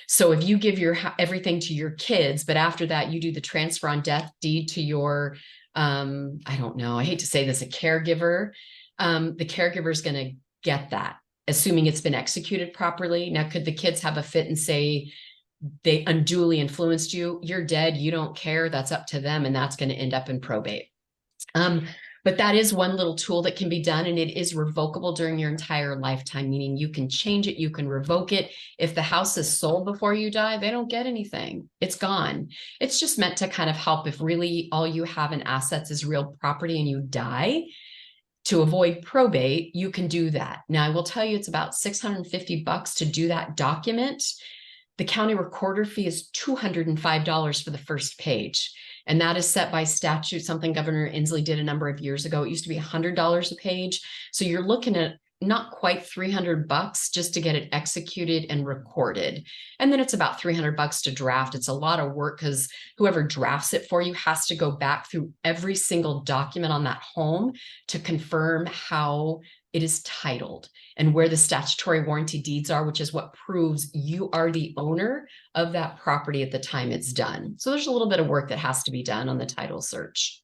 So if you give everything to your kids, but after that you do the transfer on death deed to your, I don't know, I hate to say this, a caregiver, the caregiver is going to get that, assuming it's been executed properly. Now, could the kids have a fit and say they unduly influenced you? You're dead. You don't care. That's up to them. And that's going to end up in probate. But that is one little tool that can be done, and it is revocable during your entire lifetime, meaning you can change it, you can revoke it. If the house is sold before you die, they don't get anything. It's gone. It's just meant to kind of help if really all you have in assets is real property and you die. To avoid probate, you can do that. Now, I will tell you, it's about $650 to do that document. The county recorder fee is $205 for the first page. And that is set by statute, something Governor Inslee did a number of years ago. It used to be $100 a page. So you're looking at not quite $300 just to get it executed and recorded. And then it's about $300 to draft. It's a lot of work because whoever drafts it for you has to go back through every single document on that home to confirm how it is titled and where the statutory warranty deeds are, which is what proves you are the owner of that property at the time it's done. So there's a little bit of work that has to be done on the title search.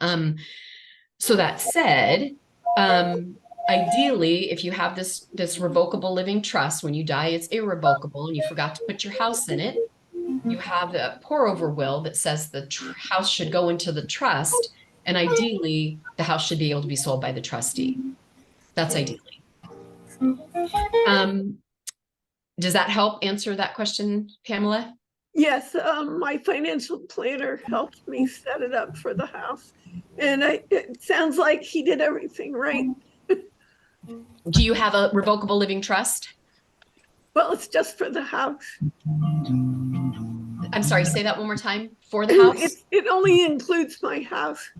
So that said, ideally, if you have this revocable living trust, when you die, it's irrevocable and you forgot to put your house in it, you have a pour over will that says the house should go into the trust, and ideally the house should be able to be sold by the trustee. That's ideally. Does that help answer that question, Pamela? Yes, my financial planner helped me set it up for the house. And it sounds like he did everything right. Do you have a revocable living trust? Well, it's just for the house. I'm sorry, say that one more time. For the house? It only includes my house.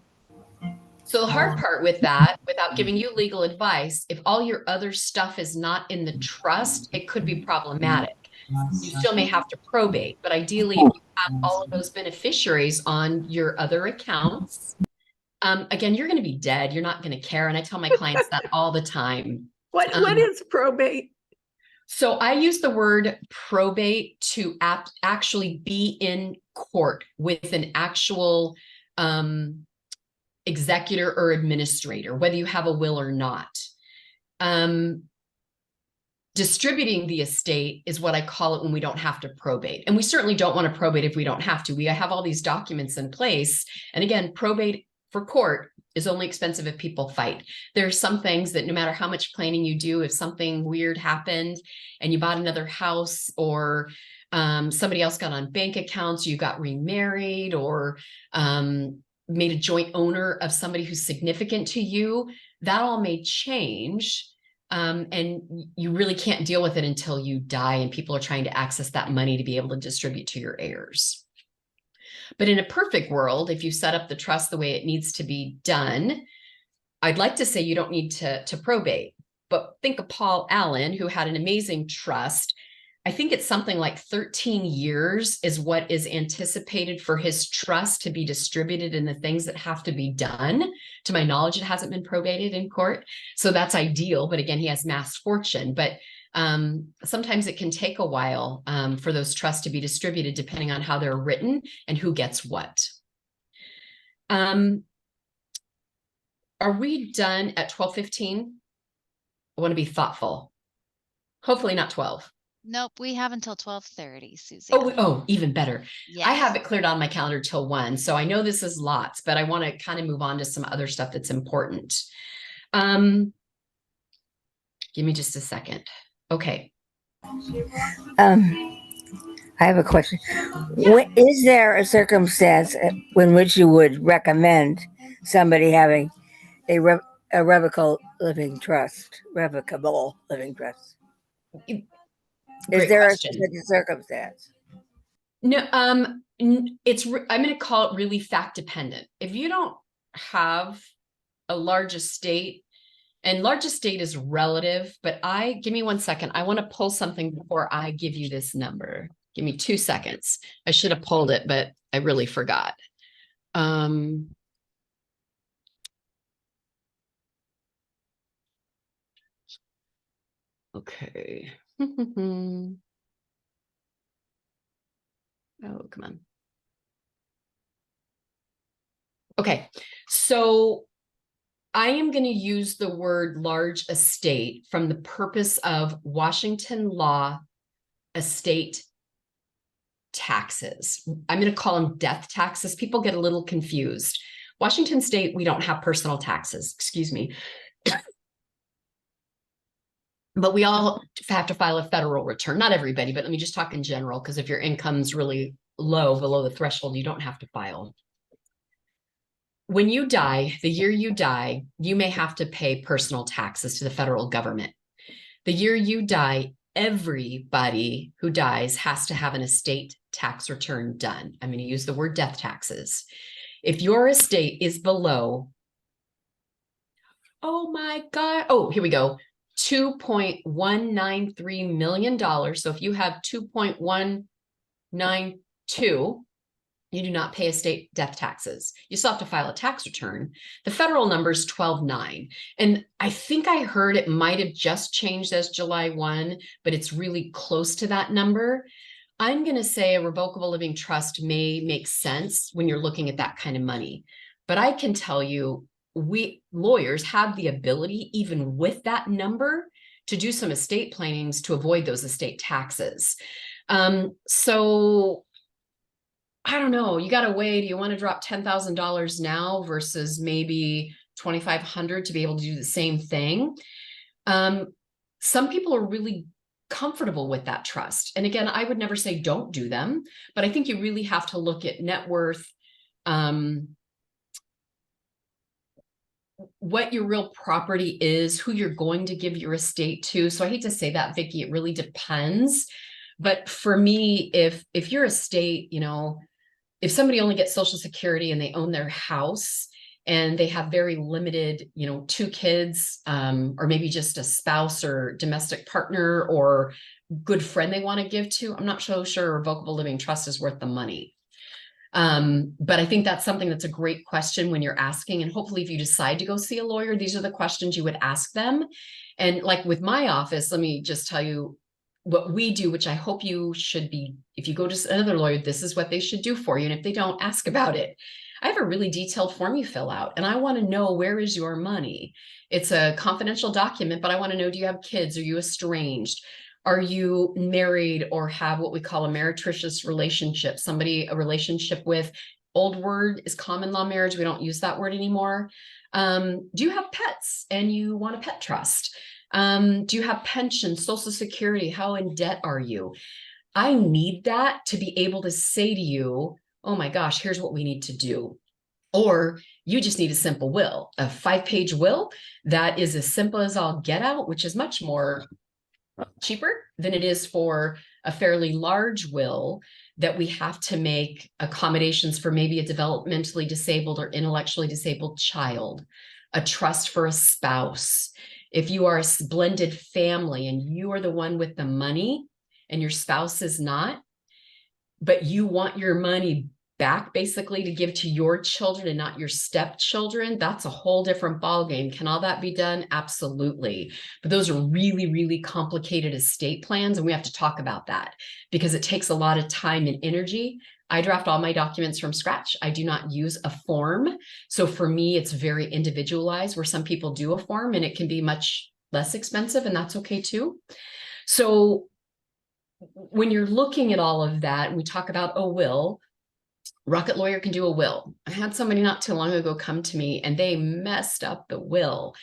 So the hard part with that, without giving you legal advice, if all your other stuff is not in the trust, it could be problematic. You still may have to probate, but ideally, if you have all of those beneficiaries on your other accounts, again, you're going to be dead. You're not going to care. And I tell my clients that all the time. What is probate? So I use the word probate to actually be in court with an actual executor or administrator, whether you have a will or not. Distributing the estate is what I call it when we don't have to probate. And we certainly don't want to probate if we don't have to. We have all these documents in place. And again, probate for court is only expensive if people fight. There are some things that no matter how much planning you do, if something weird happened and you bought another house, or somebody else got on bank accounts, you got remarried, or made a joint owner of somebody who's significant to you, that all may change. And you really can't deal with it until you die and people are trying to access that money to be able to distribute to your heirs. But in a perfect world, if you set up the trust the way it needs to be done, I'd like to say you don't need to probate. But think of Paul Allen, who had an amazing trust. I think it's something like 13 years is what is anticipated for his trust to be distributed in the things that have to be done. To my knowledge, it hasn't been probated in court. So that's ideal. But again, he has mass fortune. But sometimes it can take a while for those trusts to be distributed, depending on how they're written and who gets what. Are we done at 12:15? I want to be thoughtful. Hopefully not 12. Nope, we have until 12:30, Suzanne. Oh, even better. Yes. I have it cleared on my calendar till 1. So I know this is lots, but I want to kind of move on to some other stuff that's important. Give me just a second. Okay. I have a question. Is there a circumstance in which you would recommend somebody having a revocable living trust? Is there such a circumstance? No, I'm going to call it really fact dependent. If you don't have a large estate, and large estate is relative, but give me 1 second. I want to pull something before I give you this number. Give me 2 seconds. I should have pulled it, but I really forgot. Okay. Oh, come on. Okay, so I am going to use the word large estate from the purpose of Washington law estate taxes. I'm going to call them death taxes. People get a little confused. Washington state, we don't have personal taxes, excuse me. But we all have to file a federal return. Not everybody, but let me just talk in general, because if your income's really low, below the threshold, you don't have to file. When you die, the year you die, you may have to pay personal taxes to the federal government. The year you die, everybody who dies has to have an estate tax return done. I'm going to use the word death taxes. If your estate is below, oh my God, oh, here we go, $2.193 million. So if you have 2.192, you do not pay estate death taxes. You still have to file a tax return. The federal number is 12.9. And I think I heard it might have just changed as July 1, but it's really close to that number. I'm going to say a revocable living trust may make sense when you're looking at that kind of money. But I can tell you, we lawyers have the ability, even with that number, to do some estate plannings to avoid those estate taxes. So I don't know, you got to weigh, do you want to drop $10,000 now versus maybe $2,500 to be able to do the same thing? Some people are really comfortable with that trust. And again, I would never say don't do them, but I think you really have to look at net worth, what your real property is, who you're going to give your estate to. So I hate to say that, Vicki, it really depends. But for me, if your estate, if somebody only gets Social Security and they own their house and they have very limited, 2 kids, or maybe just a spouse or domestic partner or good friend they want to give to, I'm not so sure a revocable living trust is worth the money. But I think that's something that's a great question when you're asking, and hopefully if you decide to go see a lawyer, these are the questions you would ask them. And like with my office, let me just tell you what we do, which I hope you should be, if you go to another lawyer, this is what they should do for you. And if they don't, ask about it. I have a really detailed form you fill out, and I want to know, where is your money? It's a confidential document, but I want to know, do you have kids? Are you estranged? Are you married or have what we call a meretricious relationship? A relationship with, old word is common law marriage. We don't use that word anymore. Do you have pets and you want a pet trust? Do you have pension, Social Security? How in debt are you? I need that to be able to say to you, oh my gosh, here's what we need to do. Or you just need a simple will, a 5-page will that is as simple as I'll get out, which is much more cheaper than it is for a fairly large will that we have to make accommodations for maybe a developmentally disabled or intellectually disabled child, a trust for a spouse. If you are a blended family and you are the one with the money, and your spouse is not, but you want your money back basically to give to your children and not your stepchildren, that's a whole different ballgame. Can all that be done? Absolutely. But those are really, really complicated estate plans. And we have to talk about that because it takes a lot of time and energy. I draft all my documents from scratch. I do not use a form. So for me, it's very individualized, where some people do a form and it can be much less expensive, and that's okay too. So when you're looking at all of that, we talk about a will. Rocket Lawyer can do a will. I had somebody not too long ago come to me and they messed up the will.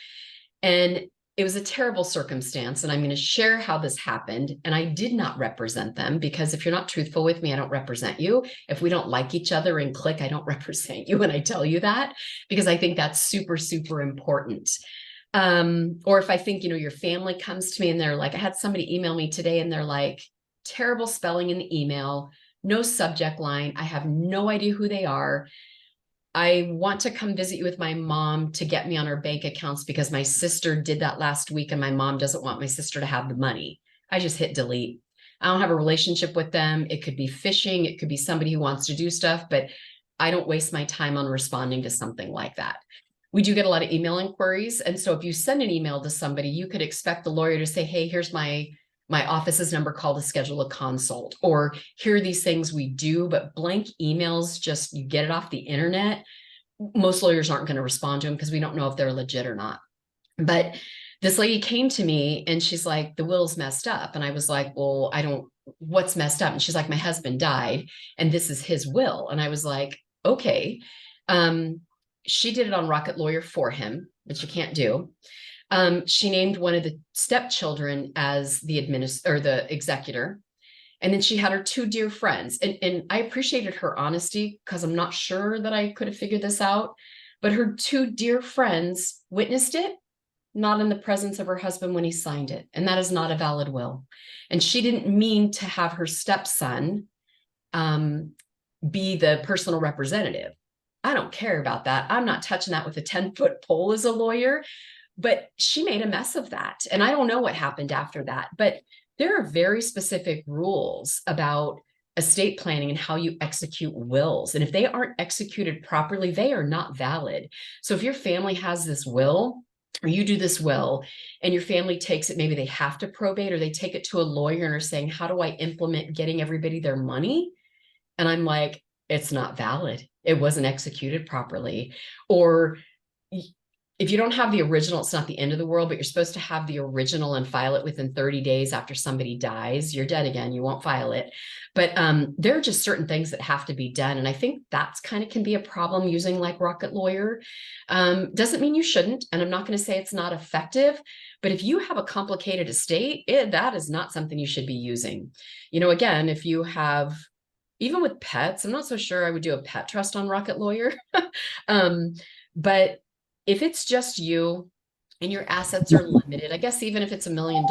And it was a terrible circumstance. And I'm going to share how this happened. And I did not represent them, because if you're not truthful with me, I don't represent you. If we don't like each other and click, I don't represent you. And I tell you that because I think that's super, super important. Or if I think, your family comes to me and they're like, I had somebody email me today and they're like, terrible spelling in the email, no subject line. I have no idea who they are. I want to come visit you with my mom to get me on her bank accounts because my sister did that last week and my mom doesn't want my sister to have the money. I just hit delete. I don't have a relationship with them. It could be phishing. It could be somebody who wants to do stuff, but I don't waste my time on responding to something like that. We do get a lot of email inquiries. And so if you send an email to somebody, you could expect the lawyer to say, hey, here's my office's number, call to schedule a consult, or here are these things we do. But blank emails, just you get it off the internet. Most lawyers aren't going to respond to them because we don't know if they're legit or not. But this lady came to me and she's like, the will's messed up. And I was like, well, what's messed up? And she's like, my husband died and this is his will. And I was like, okay. She did it on Rocket Lawyer for him, which you can't do. She named one of the stepchildren as the executor. And then she had her two dear friends. And I appreciated her honesty because I'm not sure that I could have figured this out. But her two dear friends witnessed it, not in the presence of her husband when he signed it. And that is not a valid will. And she didn't mean to have her stepson be the personal representative. I don't care about that. I'm not touching that with a 10-foot pole as a lawyer. But she made a mess of that. And I don't know what happened after that. But there are very specific rules about estate planning and how you execute wills. And if they aren't executed properly, they are not valid. So if your family has this will, or you do this will, and your family takes it, maybe they have to probate, or they take it to a lawyer and are saying, how do I implement getting everybody their money? And I'm like, it's not valid. It wasn't executed properly. Or if you don't have the original, it's not the end of the world, but you're supposed to have the original and file it within 30 days after somebody dies. You're dead again. You won't file it. But there are just certain things that have to be done. And I think that's kind of can be a problem using like Rocket Lawyer. Doesn't mean you shouldn't. And I'm not going to say it's not effective. But if you have a complicated estate, that is not something you should be using. Again, if you have, even with pets, I'm not so sure I would do a pet trust on Rocket Lawyer. But if it's just you and your assets are limited, I guess even if it's $1 million,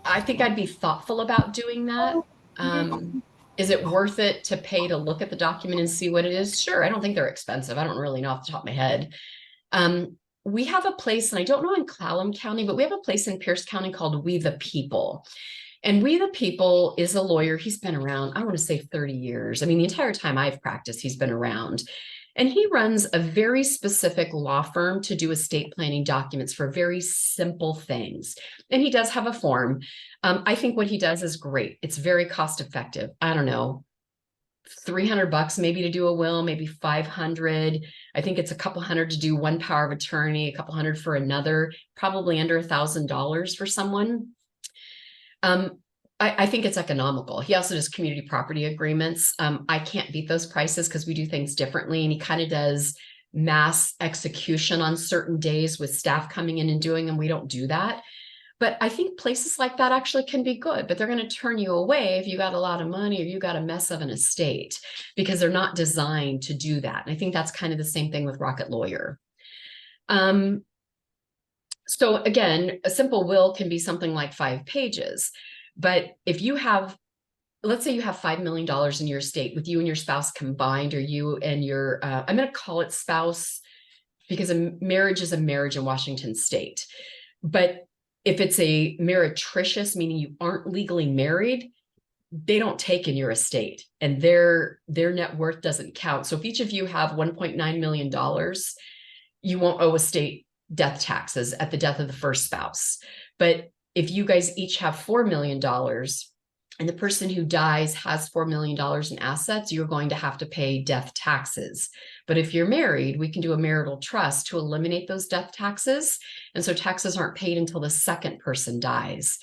I think I'd be thoughtful about doing that. Is it worth it to pay to look at the document and see what it is? Sure. I don't think they're expensive. I don't really know off the top of my head. We have a place, and I don't know in Clallam County, but we have a place in Pierce County called We the People. And We the People is a lawyer. He's been around, I want to say 30 years. I mean, the entire time I've practiced, he's been around. And he runs a very specific law firm to do estate planning documents for very simple things. And he does have a form. I think what he does is great. It's very cost effective. I don't know, $300 maybe to do a will, maybe 500. I think it's a couple hundred to do one power of attorney, a couple hundred for another, probably under $1,000 for someone. I think it's economical. He also does community property agreements. I can't beat those prices because we do things differently. And he kind of does mass execution on certain days with staff coming in and doing them. We don't do that. But I think places like that actually can be good, but they're going to turn you away if you got a lot of money or you got a mess of an estate because they're not designed to do that. And I think that's kind of the same thing with Rocket Lawyer. So again, a simple will can be something like 5 pages. But if you have, let's say you have $5 million in your estate with you and your spouse combined, or you and your, I'm going to call it spouse because a marriage is a marriage in Washington state. But If it's a meretricious, meaning you aren't legally married, they don't take in your estate, and their net worth doesn't count. So if each of you have $1.9 million, you won't owe estate death taxes at the death of the first spouse. But if you guys each have $4 million and the person who dies has $4 million in assets, you're going to have to pay death taxes. But if you're married, we can do a marital trust to eliminate those death taxes. And so taxes aren't paid until the second person dies.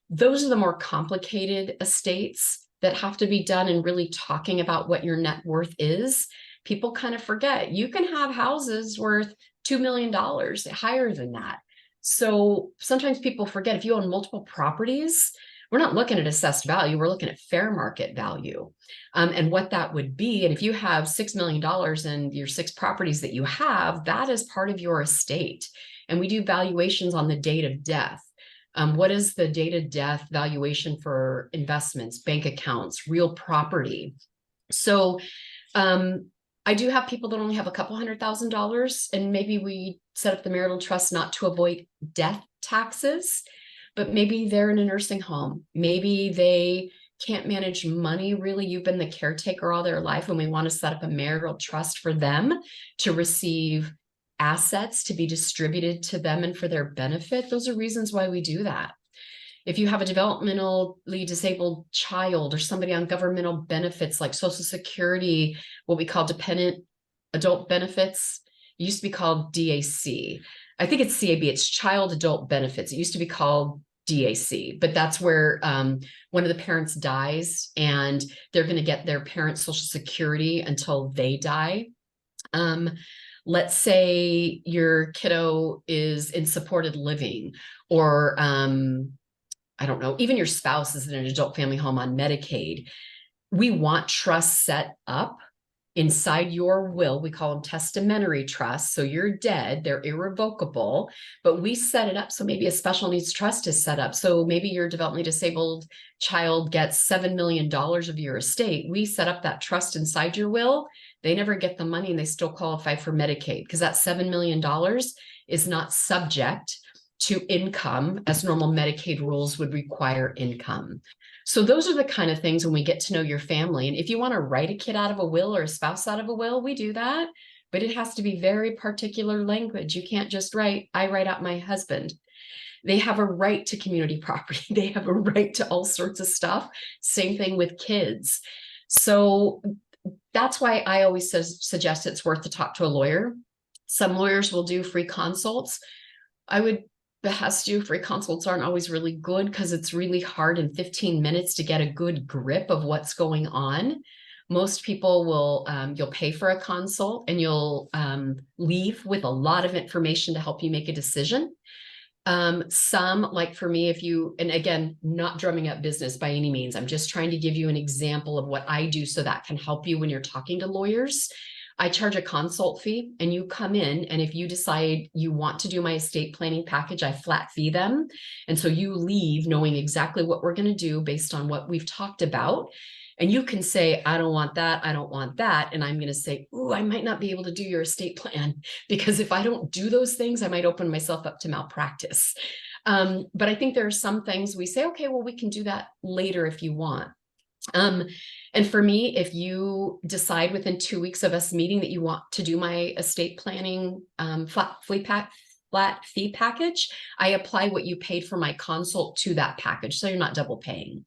Those are the more complicated estates that have to be done, and really talking about what your net worth is. People kind of forget you can have houses worth $2 million, higher than that. So sometimes people forget if you own multiple properties, we're not looking at assessed value, we're looking at fair market value, and what that would be. And if you have $6 million and your 6 properties that you have, that is part of your estate. And we do valuations on the date of death. What is the date of death valuation for investments, bank accounts, real property? So I do have people that only have a couple $100,000, and maybe we set up the marital trust not to avoid death taxes, but maybe they're in a nursing home. Maybe they can't manage money really. You've been the caretaker all their life, and we want to set up a marital trust for them to receive assets to be distributed to them and for their benefit. Those are reasons why we do that. If you have a developmentally disabled child or somebody on governmental benefits like Social Security, what we call dependent adult benefits, it used to be called DAC. I think it's CAB, it's child adult benefits. It used to be called DAC, but that's where one of the parents dies and they're going to get their parents' Social Security until they die. Let's say your kiddo is in supported living, or I don't know, even your spouse is in an adult family home on Medicaid. We want trusts set up inside your will. We call them testamentary trusts. So you're dead, they're irrevocable, but we set it up so maybe a special needs trust is set up. So maybe your developmentally disabled child gets $7 million of your estate. We set up that trust inside your will. They never get the money and they still qualify for Medicaid because that $7 million is not subject to income as normal Medicaid rules would require income. So those are the kind of things when we get to know your family. And if you want to write a kid out of a will or a spouse out of a will, we do that, but it has to be very particular language. You can't just write, I write out my husband. They have a right to community property. They have a right to all sorts of stuff. Same thing with kids. So that's why I always suggest it's worth to talk to a lawyer. Some lawyers will do free consults. I would behest you, free consults aren't always really good because it's really hard in 15 minutes to get a good grip of what's going on. Most people will, you'll pay for a consult and you'll leave with a lot of information to help you make a decision. Some, like for me, if you, and again, not drumming up business by any means, I'm just trying to give you an example of what I do so that can help you when you're talking to lawyers. I charge a consult fee and you come in, and if you decide you want to do my estate planning package, I flat fee them. And so you leave knowing exactly what we're going to do based on what we've talked about. And you can say, I don't want that. I don't want that. And I'm going to say, ooh, I might not be able to do your estate plan because if I don't do those things, I might open myself up to malpractice. But I think there are some things we say, okay, well, we can do that later if you want. And for me, if you decide within 2 weeks of us meeting that you want to do my estate planning flat fee package, I apply what you paid for my consult to that package. So you're not double paying.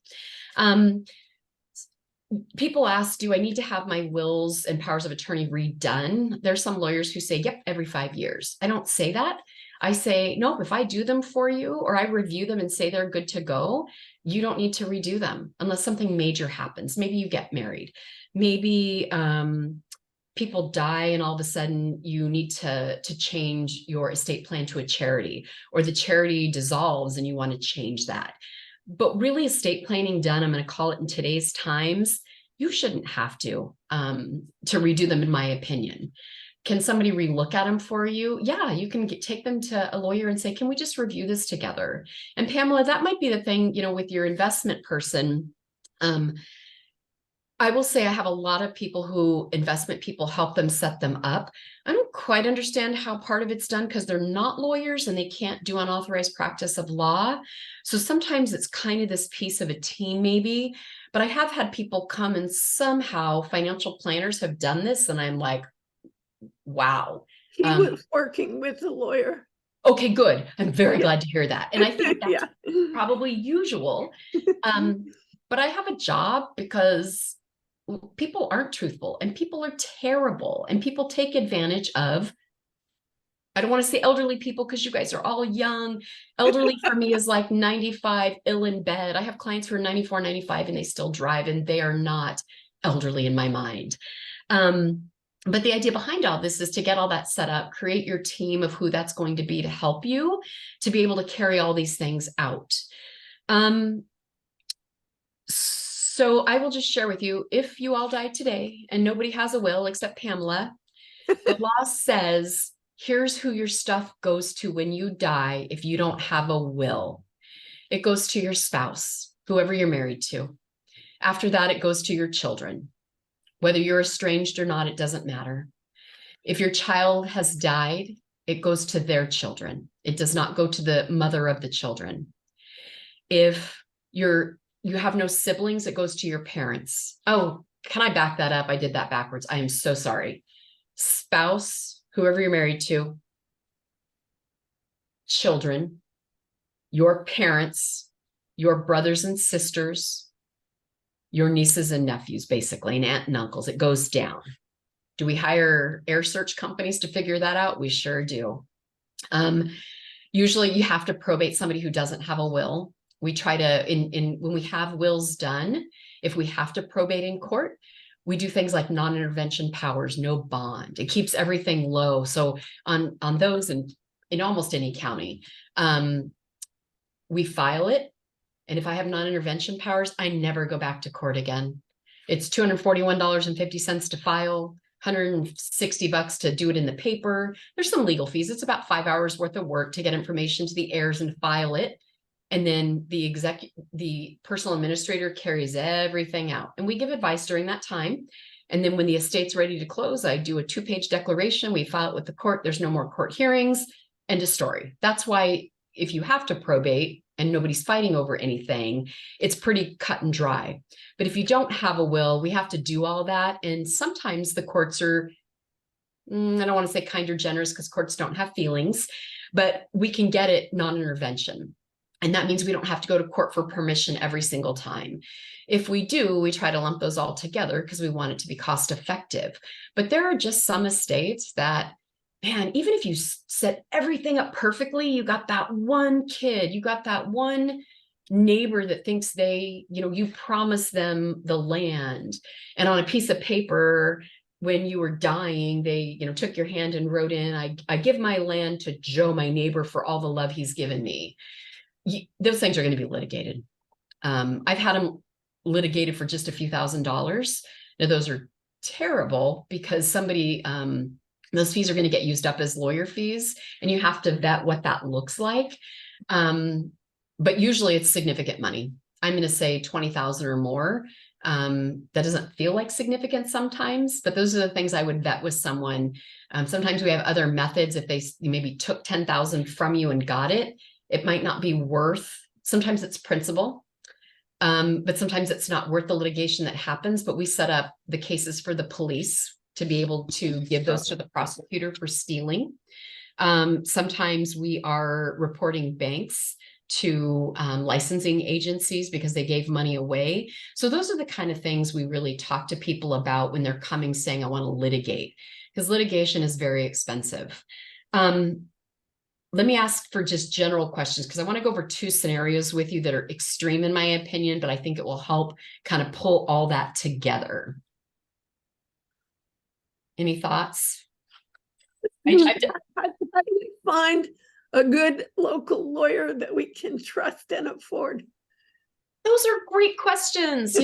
People ask, do I need to have my wills and powers of attorney redone? There's some lawyers who say, yep, every 5 years. I don't say that. I say, no, if I do them for you or I review them and say they're good to go, you don't need to redo them unless something major happens. Maybe you get married. Maybe people die and all of a sudden you need to change your estate plan to a charity, or the charity dissolves and you want to change that. But really, estate planning done, I'm going to call it in today's times, you shouldn't have to redo them, in my opinion. Can somebody relook at them for you? Yeah, you can take them to a lawyer and say, can we just review this together? And Pamela, that might be the thing, with your investment person. I will say I have a lot of people who investment people help them set them up. I don't quite understand how part of it's done because they're not lawyers and they can't do unauthorized practice of law. So sometimes it's kind of this piece of a team maybe, but I have had people come and somehow financial planners have done this. And I'm like, wow. He was working with a lawyer. Okay, good. I'm very Yeah. glad to hear that. And I think that's Yeah. probably usual. But I have a job because people aren't truthful and people are terrible and people take advantage of, I don't want to say elderly people because you guys are all young. Elderly for me is like 95, ill in bed. I have clients who are 94, 95 and they still drive and they are not elderly in my mind. But the idea behind all this is to get all that set up, create your team of who that's going to be to help you to be able to carry all these things out. So I will just share with you, if you all die today and nobody has a will except Pamela, the law says, here's who your stuff goes to when you die if you don't have a will. It goes to your spouse, whoever you're married to. After that, it goes to your children. Whether you're estranged or not, it doesn't matter. If your child has died, it goes to their children. It does not go to the mother of the children. If you have no siblings, it goes to your parents. Oh, can I back that up? I did that backwards. I am so sorry. Spouse, whoever you're married to, children, your parents, your brothers and sisters, your nieces and nephews, basically, and aunt and uncles. It goes down. Do we hire air search companies to figure that out? We sure do. Usually you have to probate somebody who doesn't have a will. We try to, when we have wills done, if we have to probate in court, we do things like non-intervention powers, no bond. It keeps everything low. So on those and in almost any county, we file it. And if I have non-intervention powers, I never go back to court again. It's $241.50 to file, $160 to do it in the paper. There's some legal fees. It's about 5 hours worth of work to get information to the heirs and file it. And then the personal administrator carries everything out. And we give advice during that time. And then when the estate's ready to close, I do a 2-page declaration. We file it with the court. There's no more court hearings. End of story. That's why if you have to probate and nobody's fighting over anything, it's pretty cut and dry. But if you don't have a will, we have to do all that. And sometimes the courts are, I don't want to say kind or generous because courts don't have feelings, but we can get it non-intervention. And that means we don't have to go to court for permission every single time. If we do, we try to lump those all together because we want it to be cost effective. But there are just some estates that, man, even if you set everything up perfectly, you got that one kid, you got that one neighbor that thinks you promised them the land. And on a piece of paper, when you were dying, they, took your hand and wrote in, I give my land to Joe, my neighbor, for all the love he's given me. Those things are going to be litigated. I've had them litigated for just a few $1,000s. Now those are terrible because somebody, those fees are going to get used up as lawyer fees and you have to vet what that looks like. But usually it's significant money. I'm going to say 20,000 or more. That doesn't feel like significant sometimes, but those are the things I would vet with someone. Sometimes we have other methods. If they maybe took 10,000 from you and got it, it might not be worth, sometimes it's principal, but sometimes it's not worth the litigation that happens, but we set up the cases for the police to be able to give those to the prosecutor for stealing. Sometimes we are reporting banks to licensing agencies because they gave money away. So those are the kind of things we really talk to people about when they're coming saying, I want to litigate, because litigation is very expensive. Let me ask for just general questions because I want to go over 2 scenarios with you that are extreme in my opinion, but I think it will help kind of pull all that together. Any thoughts? How do we find a good local lawyer that we can trust and afford? Those are great questions.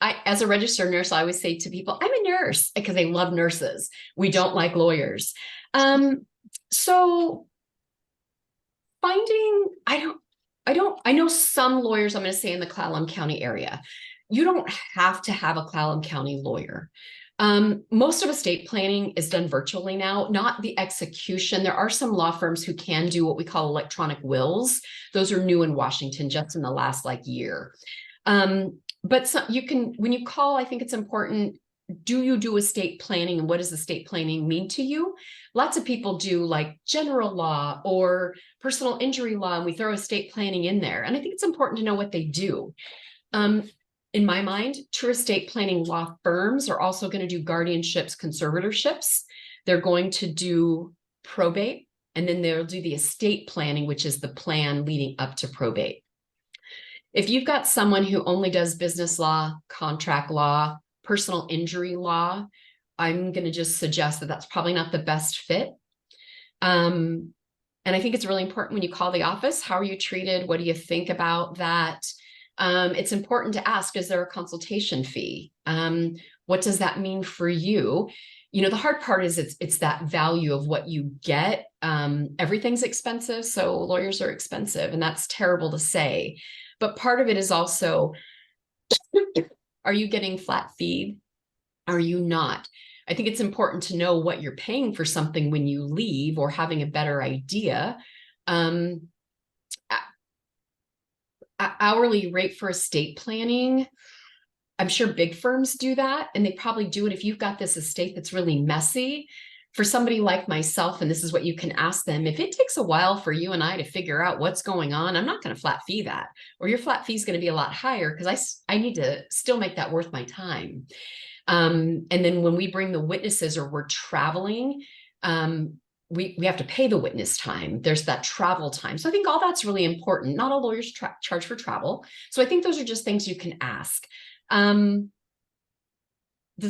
As a registered nurse, I always say to people, I'm a nurse because they love nurses. We don't like lawyers. So finding, I know some lawyers, I'm going to say in the Clallam County area, you don't have to have a Clallam County lawyer. Most of estate planning is done virtually now, not the execution. There are some law firms who can do what we call electronic wills. Those are new in Washington just in the last year. But you can, when you call, I think it's important, do you do estate planning and what does estate planning mean to you? Lots of people do like general law or personal injury law, and we throw estate planning in there. And I think it's important to know what they do. In my mind, true estate planning law firms are also going to do guardianships, conservatorships. They're going to do probate, and then they'll do the estate planning, which is the plan leading up to probate. If you've got someone who only does business law, contract law, personal injury law, I'm going to just suggest that that's probably not the best fit. And I think it's really important when you call the office, how are you treated? What do you think about that? It's important to ask, is there a consultation fee? What does that mean for you? You know, the hard part is it's that value of what you get. Everything's expensive, so lawyers are expensive, and that's terrible to say. But part of it is also, are you getting flat fee? Are you not? I think it's important to know what you're paying for something when you leave, or having a better idea. Hourly rate for estate planning, I'm sure big firms do that, and they probably do it if you've got this estate that's really messy. For somebody like myself, and this is what you can ask them, if it takes a while for you and I to figure out what's going on, I'm not going to flat fee that, or your flat fee is going to be a lot higher because I need to still make that worth my time. And then when we bring the witnesses or we're traveling, we have to pay the witness time. There's that travel time. So I think all that's really important. Not all lawyers charge for travel. So I think those are just things you can ask. Does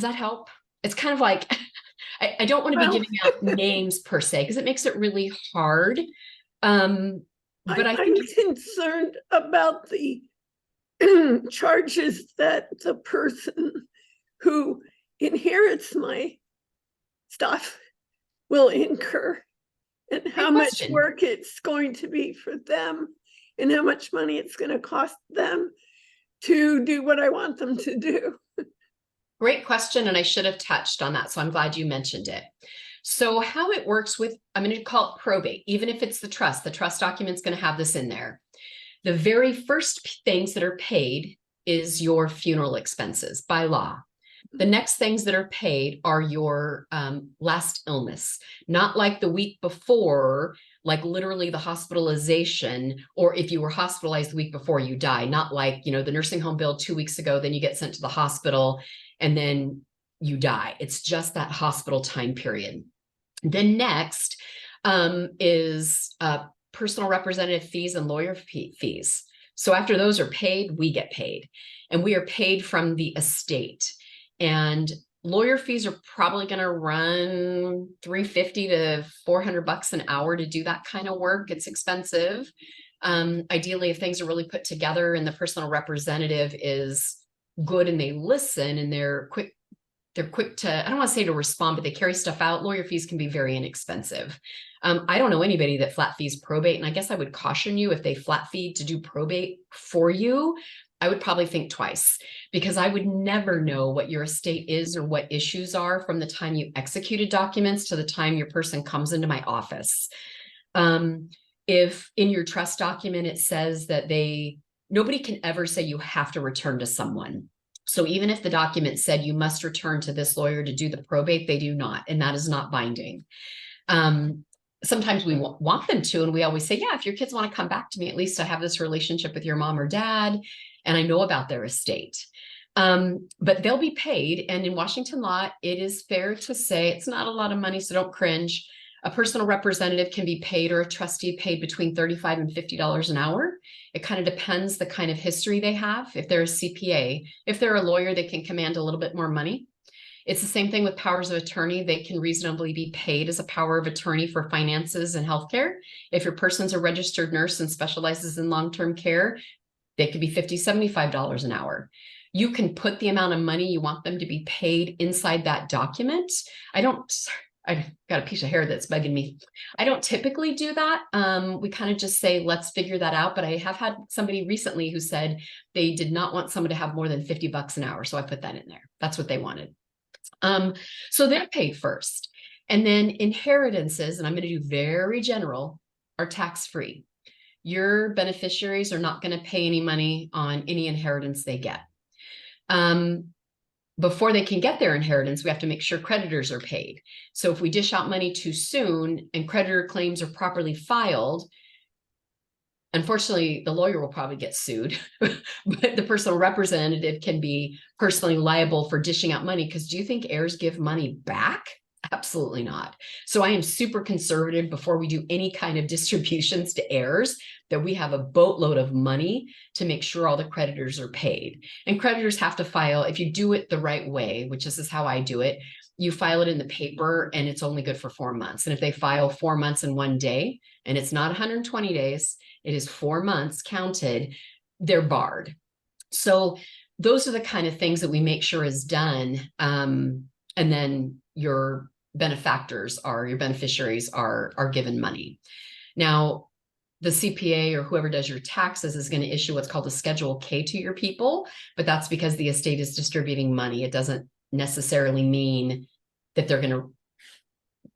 that help? It's kind of like, I don't want to be giving out names per se, because it makes it really hard. But I'm concerned about the charges that the person who inherits my stuff will incur, and how much work it's going to be for them, and how much money it's going to cost them to do what I want them to do. Great question, and I should have touched on that, so I'm glad you mentioned it. So how it works with, I'm going to call it probate, even if it's the trust document's going to have this in there. The very first things that are paid is your funeral expenses by law. The next things that are paid are your last illness, not like the week before, like literally the hospitalization, or if you were hospitalized the week before you die, not like, you know, the nursing home bill 2 weeks ago, then you get sent to the hospital and then you die. It's just that hospital time period. Then next is personal representative fees and lawyer fees. So after those are paid, we get paid, and we are paid from the estate. And lawyer fees are probably going to run $350 to $400 an hour to do that kind of work. It's expensive. Ideally, if things are really put together and the personal representative is good and they listen and they're quick to, I don't want to say to respond, but they carry stuff out, lawyer fees can be very inexpensive. I don't know anybody that flat fees probate, and I guess I would caution you, if they flat fee to do probate for you, I would probably think twice, because I would never know what your estate is or what issues are from the time you executed documents to the time your person comes into my office. If in your trust document it says that nobody can ever say you have to return to someone. So even if the document said you must return to this lawyer to do the probate, they do not, and that is not binding. Sometimes we want them to, and we always say, yeah, if your kids want to come back to me, at least I have this relationship with your mom or dad, and I know about their estate. But they'll be paid. And in Washington law, it is fair to say it's not a lot of money, so don't cringe. A personal representative can be paid, or a trustee paid, between $35 and $50 an hour. It kind of depends the kind of history they have. If they're a CPA, if they're a lawyer, they can command a little bit more money. It's the same thing with powers of attorney. They can reasonably be paid as a power of attorney for finances and healthcare. If your person's a registered nurse and specializes in long-term care, they could be $50, $75 an hour. You can put the amount of money you want them to be paid inside that document. I got a piece of hair that's bugging me. I don't typically do that. We kind of just say, let's figure that out. But I have had somebody recently who said they did not want someone to have more than $50 an hour. So I put that in there. That's what they wanted. So they're paid first. And then inheritances, and I'm going to do very general, are tax-free. Your beneficiaries are not going to pay any money on any inheritance they get. Before they can get their inheritance, we have to make sure creditors are paid. So if we dish out money too soon and creditor claims are properly filed, unfortunately, the lawyer will probably get sued, but the personal representative can be personally liable for dishing out money. Because do you think heirs give money back? Absolutely not. So I am super conservative before we do any kind of distributions to heirs, that we have a boatload of money to make sure all the creditors are paid. And creditors have to file, if you do it the right way, which this is how I do it, you file it in the paper and it's only good for 4 months. And if they file 4 months in 1 day, and it's not 120 days, it is 4 months counted, they're barred. So those are the kind of things that we make sure is done. And then your beneficiaries are given money. Now, the CPA or whoever does your taxes is going to issue what's called a Schedule K to your people, but that's because the estate is distributing money. It doesn't necessarily mean that they're going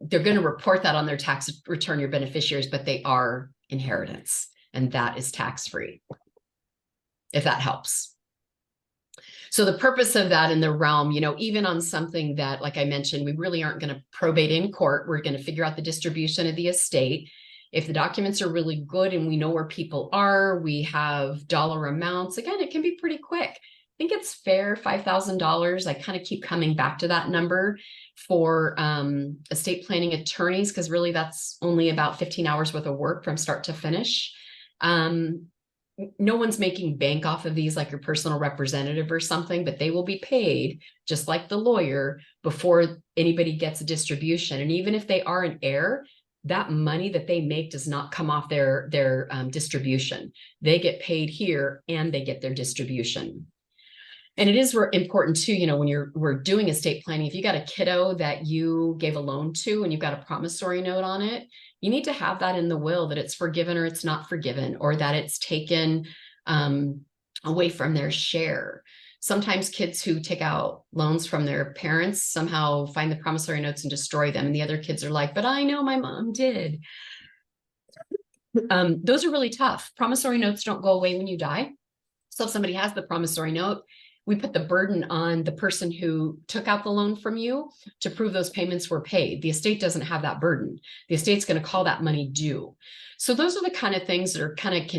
to report that on their tax return, your beneficiaries, but they are inheritance, and that is tax-free, if that helps. So the purpose of that in the realm, even on something that, like I mentioned, we really aren't going to probate in court. We're going to figure out the distribution of the estate. If the documents are really good and we know where people are, we have dollar amounts. Again, it can be pretty quick. I think it's fair, $5,000. I kind of keep coming back to that number for estate planning attorneys, because really that's only about 15 hours worth of work from start to finish. No one's making bank off of these like your personal representative or something, but they will be paid just like the lawyer before anybody gets a distribution. And even if they are an heir, that money that they make does not come off their distribution. They get paid here and they get their distribution. And it is important too, when we're doing estate planning, if you got a kiddo that you gave a loan to and you've got a promissory note on it, you need to have that in the will, that it's forgiven or it's not forgiven, or that it's taken away from their share. Sometimes kids who take out loans from their parents somehow find the promissory notes and destroy them. And the other kids are like, but I know my mom did. Those are really tough. Promissory notes don't go away when you die. So if somebody has the promissory note, we put the burden on the person who took out the loan from you to prove those payments were paid. The estate doesn't have that burden. The estate's going to call that money due. So those are the kind of things that are kind of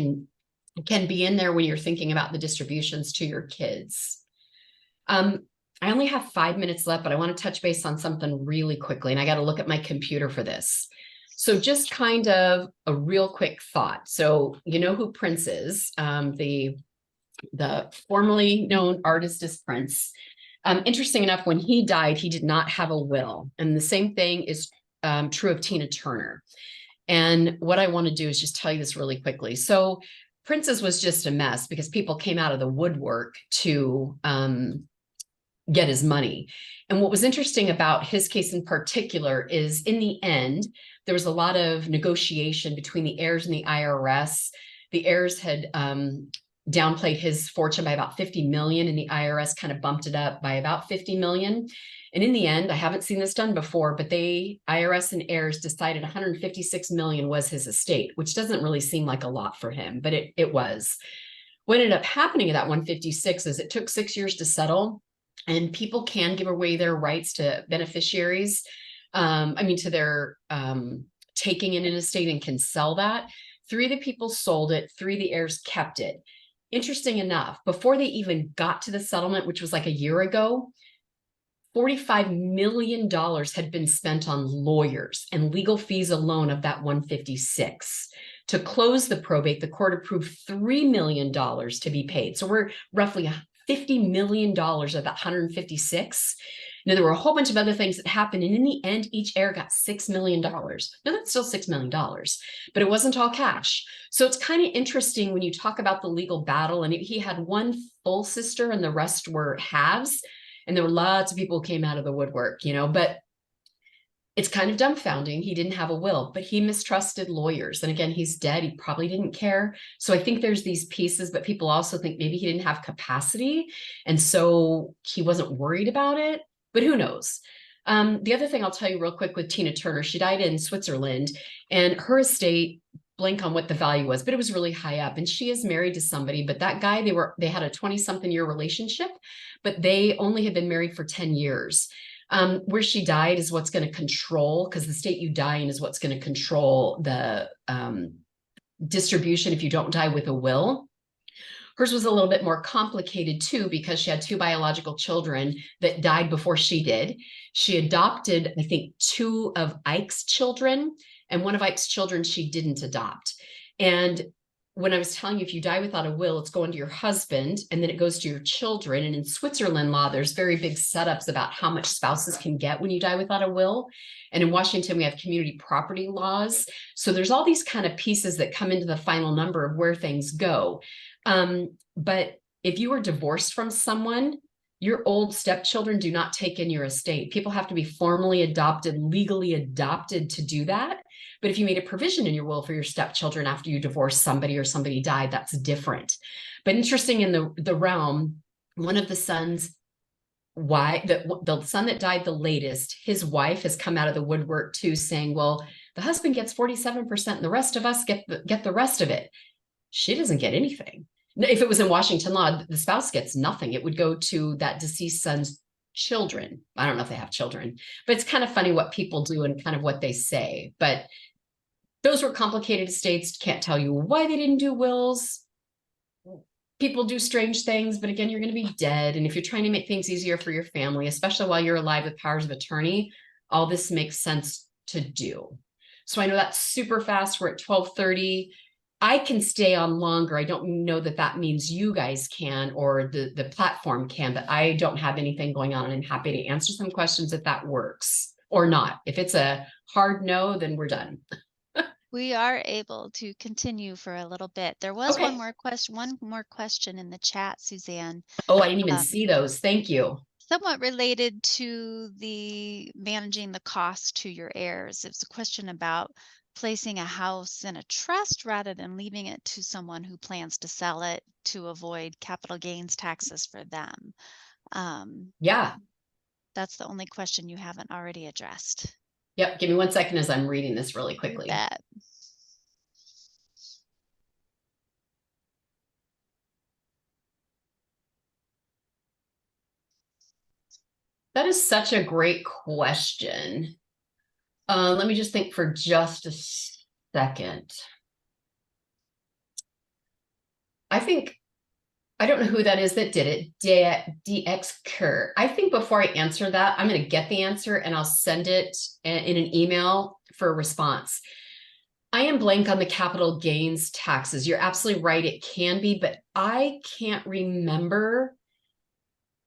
can be in there when you're thinking about the distributions to your kids. I only have 5 minutes left, but I want to touch base on something really quickly, and I got to look at my computer for this. So just kind of a real quick thought. So you know who Prince is, the formerly known artist is Prince. Interesting enough, when he died, he did not have a will. And the same thing is true of Tina Turner. And what I want to do is just tell you this really quickly. So Prince's was just a mess because people came out of the woodwork to get his money. And what was interesting about his case in particular is, in the end, there was a lot of negotiation between the heirs and the IRS. The heirs had downplayed his fortune by about 50 million, and the IRS kind of bumped it up by about 50 million. And in the end, I haven't seen this done before, but IRS and heirs decided 156 million was his estate, which doesn't really seem like a lot for him, but it was. What ended up happening at that 156 is it took 6 years to settle, and people can give away their rights to beneficiaries. To their taking in an estate, and can sell that. 3 of the people sold it, 3 of the heirs kept it. Interesting enough, before they even got to the settlement, which was like a year ago, $45 million had been spent on lawyers and legal fees alone of that 156. To close the probate, the court approved $3 million to be paid. So we're roughly $50 million of that 156. Now, there were a whole bunch of other things that happened, and in the end, each heir got $6 million. Now, that's still $6 million, but it wasn't all cash. So it's kind of interesting when you talk about the legal battle, and he had 1 full sister and the rest were halves, and there were lots of people who came out of the woodwork, but It's kind of dumbfounding. He didn't have a will, but he mistrusted lawyers. And again, he's dead. He probably didn't care. So I think there's these pieces, but people also think maybe he didn't have capacity. And so he wasn't worried about it, but who knows? The other thing I'll tell you real quick with Tina Turner, she died in Switzerland, and her estate, blank on what the value was, but it was really high up. And she is married to somebody, but that guy, they had a 20-something year relationship, but they only had been married for 10 years. Where she died is what's going to control, because the state you die in is what's going to control the distribution if you don't die with a will. Hers was a little bit more complicated too, because she had 2 biological children that died before she did. She adopted, I think, 2 of Ike's children, and one of Ike's children she didn't adopt. And when I was telling you, if you die without a will, it's going to your husband, and then it goes to your children. And in Switzerland law, there's very big setups about how much spouses can get when you die without a will. And in Washington, we have community property laws. So there's all these kind of pieces that come into the final number of where things go. But if you were divorced from someone, your old stepchildren do not take in your estate. People have to be formally adopted, legally adopted to do that. But if you made a provision in your will for your stepchildren after you divorced somebody or somebody died, that's different. But interesting in the realm, one of the sons, the son that died the latest, his wife has come out of the woodwork too, saying, well, the husband gets 47% and the rest of us get the rest of it. She doesn't get anything. If it was in Washington law, the spouse gets nothing. It would go to that deceased son's children. I don't know if they have children, but it's kind of funny what people do and kind of what they say. But those were complicated estates. Can't tell you why they didn't do wills. People do strange things, but again, you're going to be dead. And if you're trying to make things easier for your family, especially while you're alive with powers of attorney, all this makes sense to do. So I know that's super fast. We're at 12:30. I can stay on longer. I don't know that that means you guys can, or the platform can, but I don't have anything going on, and I'm happy to answer some questions if that works or not. If it's a hard no, then we're done. We are able to continue for a little bit. There was Okay. one more question in the chat, Suzanne. Oh, I didn't even see those. Thank you. Somewhat related to the managing the cost to your heirs. It's a question about placing a house in a trust rather than leaving it to someone who plans to sell it to avoid capital gains taxes for them. Yeah. That's the only question you haven't already addressed. Yep. Give me 1 second as I'm reading this really quickly. You bet. That is such a great question. Let me just think for just a second. I don't know who that is that did it. DX Kerr. I think before I answer that, I'm going to get the answer and I'll send it in an email for a response. I am blank on the capital gains taxes. You're absolutely right. It can be, but I can't remember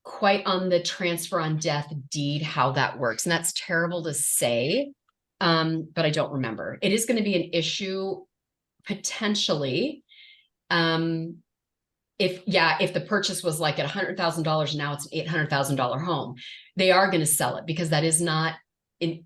quite on the transfer on death deed how that works. And that's terrible to say, but I don't remember. It is going to be an issue potentially. If the purchase was like at $100,000, now it's an $800,000 home, they are going to sell it because that is not an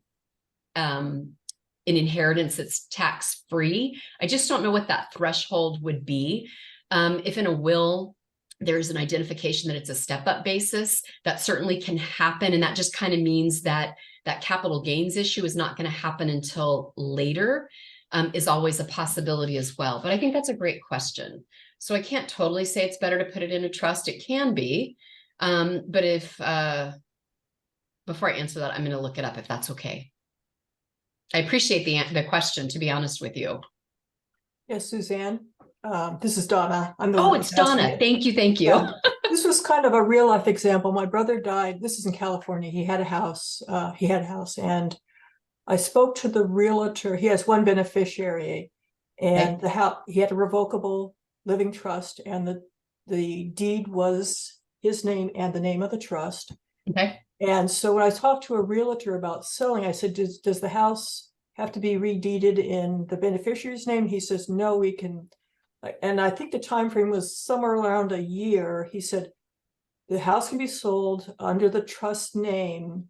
inheritance that's tax free. I just don't know what that threshold would be. If in a will, there's an identification that it's a step-up basis, that certainly can happen. And that just kind of means that that capital gains issue is not going to happen until later, is always a possibility as well. But I think that's a great question. So I can't totally say it's better to put it in a trust. It can be. But if, before I answer that, I'm going to look it up if that's okay. I appreciate the question, to be honest with you. Yes, Suzanne. This is Donna. I'm the Oh, one it's Donna. Thank you. Yeah. This was kind of a real life example. My brother died. This is in California. He had a house. And I spoke to the realtor. He has one beneficiary, and the house, he had a revocable living trust, and the deed was his name and the name of the trust. Okay. And so when I talked to a realtor about selling, I said, does the house have to be redeeded in the beneficiary's name? He says, no, we can. And I think the time frame was somewhere around a year. He said, the house can be sold under the trust name.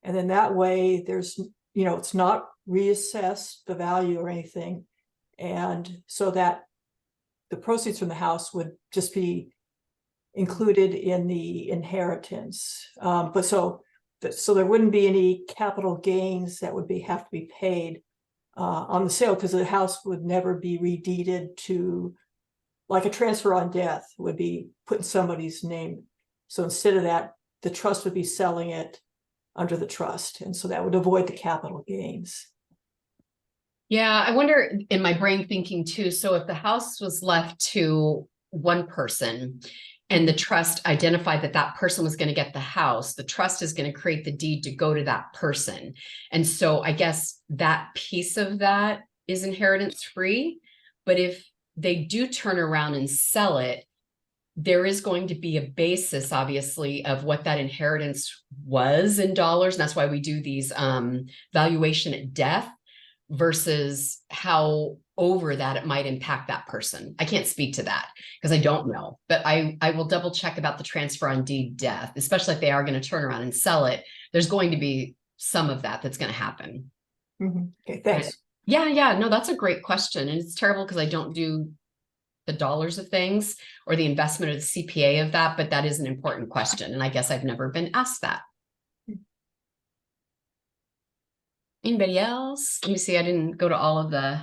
And then that way it's not reassessed the value or anything. And so that the proceeds from the house would just be included in the inheritance. But so there wouldn't be any capital gains that would have to be paid on the sale, because the house would never be redeeded to, like a transfer on death would be put in somebody's name. So instead of that, the trust would be selling it under the trust. And so that would avoid the capital gains. Yeah, I wonder in my brain thinking too, so if the house was left to one person and the trust identified that that person was going to get the house, the trust is going to create the deed to go to that person. And so I guess that piece of that is inheritance free. But if they do turn around and sell it, there is going to be a basis, obviously, of what that inheritance was in dollars. And that's why we do these valuation at death versus how over that it might impact that person. I can't speak to that because I don't know, but I will double check about the transfer on deed death, especially if they are going to turn around and sell it. There's going to be some of that that's going to happen. Okay, thanks. But yeah, no, that's a great question. And it's terrible because I don't do the dollars of things or the investment or the CPA of that, but that is an important question. And I guess I've never been asked that. Anybody else? Let me see. I didn't go to all of the.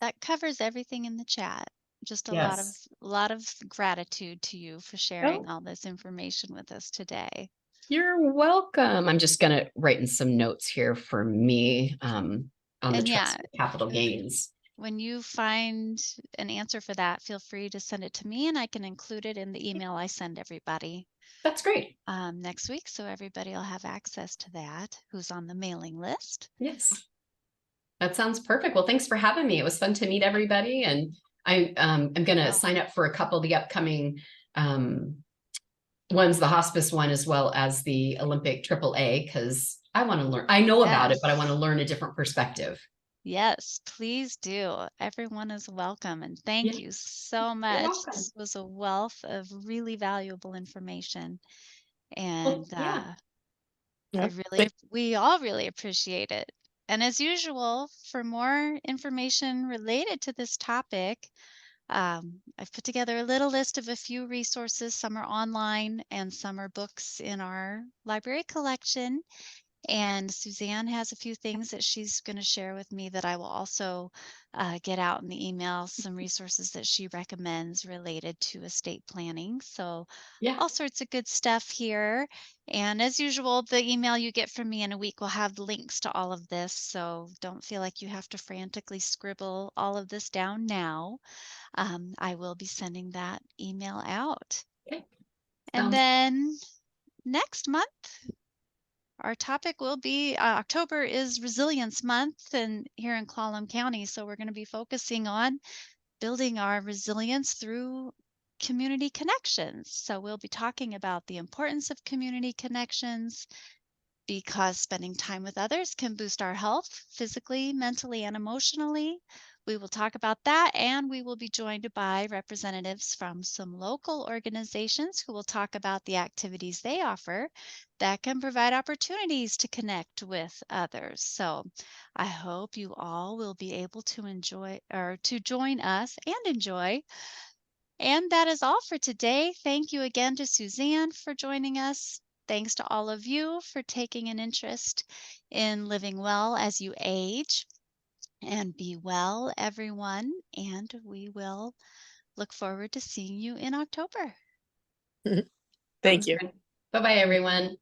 That covers everything in the chat. Just a Yes. lot of gratitude to you for sharing all this information with us today. You're welcome. I'm just gonna write in some notes here for me on the trust capital gains. When you find an answer for that, feel free to send it to me and I can include it in the email I send everybody. That's great. Next week, so everybody will have access to that who's on the mailing list. Yes. That sounds perfect. Well, thanks for having me. It was fun to meet everybody. And I'm going to sign up for a couple of the upcoming ones, the hospice one, as well as the Olympic AAA, because I want to learn. I know about it, but I want to learn a different perspective. Yes, please do. Everyone is welcome. And thank you so much. This was a wealth of really valuable information. And we all really appreciate it. And as usual, for more information related to this topic, I've put together a little list of a few resources. Some are online and some are books in our library collection. And Suzanne has a few things that she's going to share with me that I will also get out in the email, some resources that she recommends related to estate planning. So all sorts of good stuff here. And as usual, the email you get from me in a week will have links to all of this. So don't feel like you have to frantically scribble all of this down now. I will be sending that email out. And then next month, our topic will be October is Resilience Month and here in Clallam County. So we're going to be focusing on building our resilience through community connections. So we'll be talking about the importance of community connections because spending time with others can boost our health physically, mentally, and emotionally. We will talk about that, and we will be joined by representatives from some local organizations who will talk about the activities they offer that can provide opportunities to connect with others. So I hope you all will be able to enjoy or to join us and enjoy. And that is all for today. Thank you again to Suzanne for joining us. Thanks to all of you for taking an interest in living well as you age. And be well, everyone. And we will look forward to seeing you in October. Thank you. Bye-bye, everyone.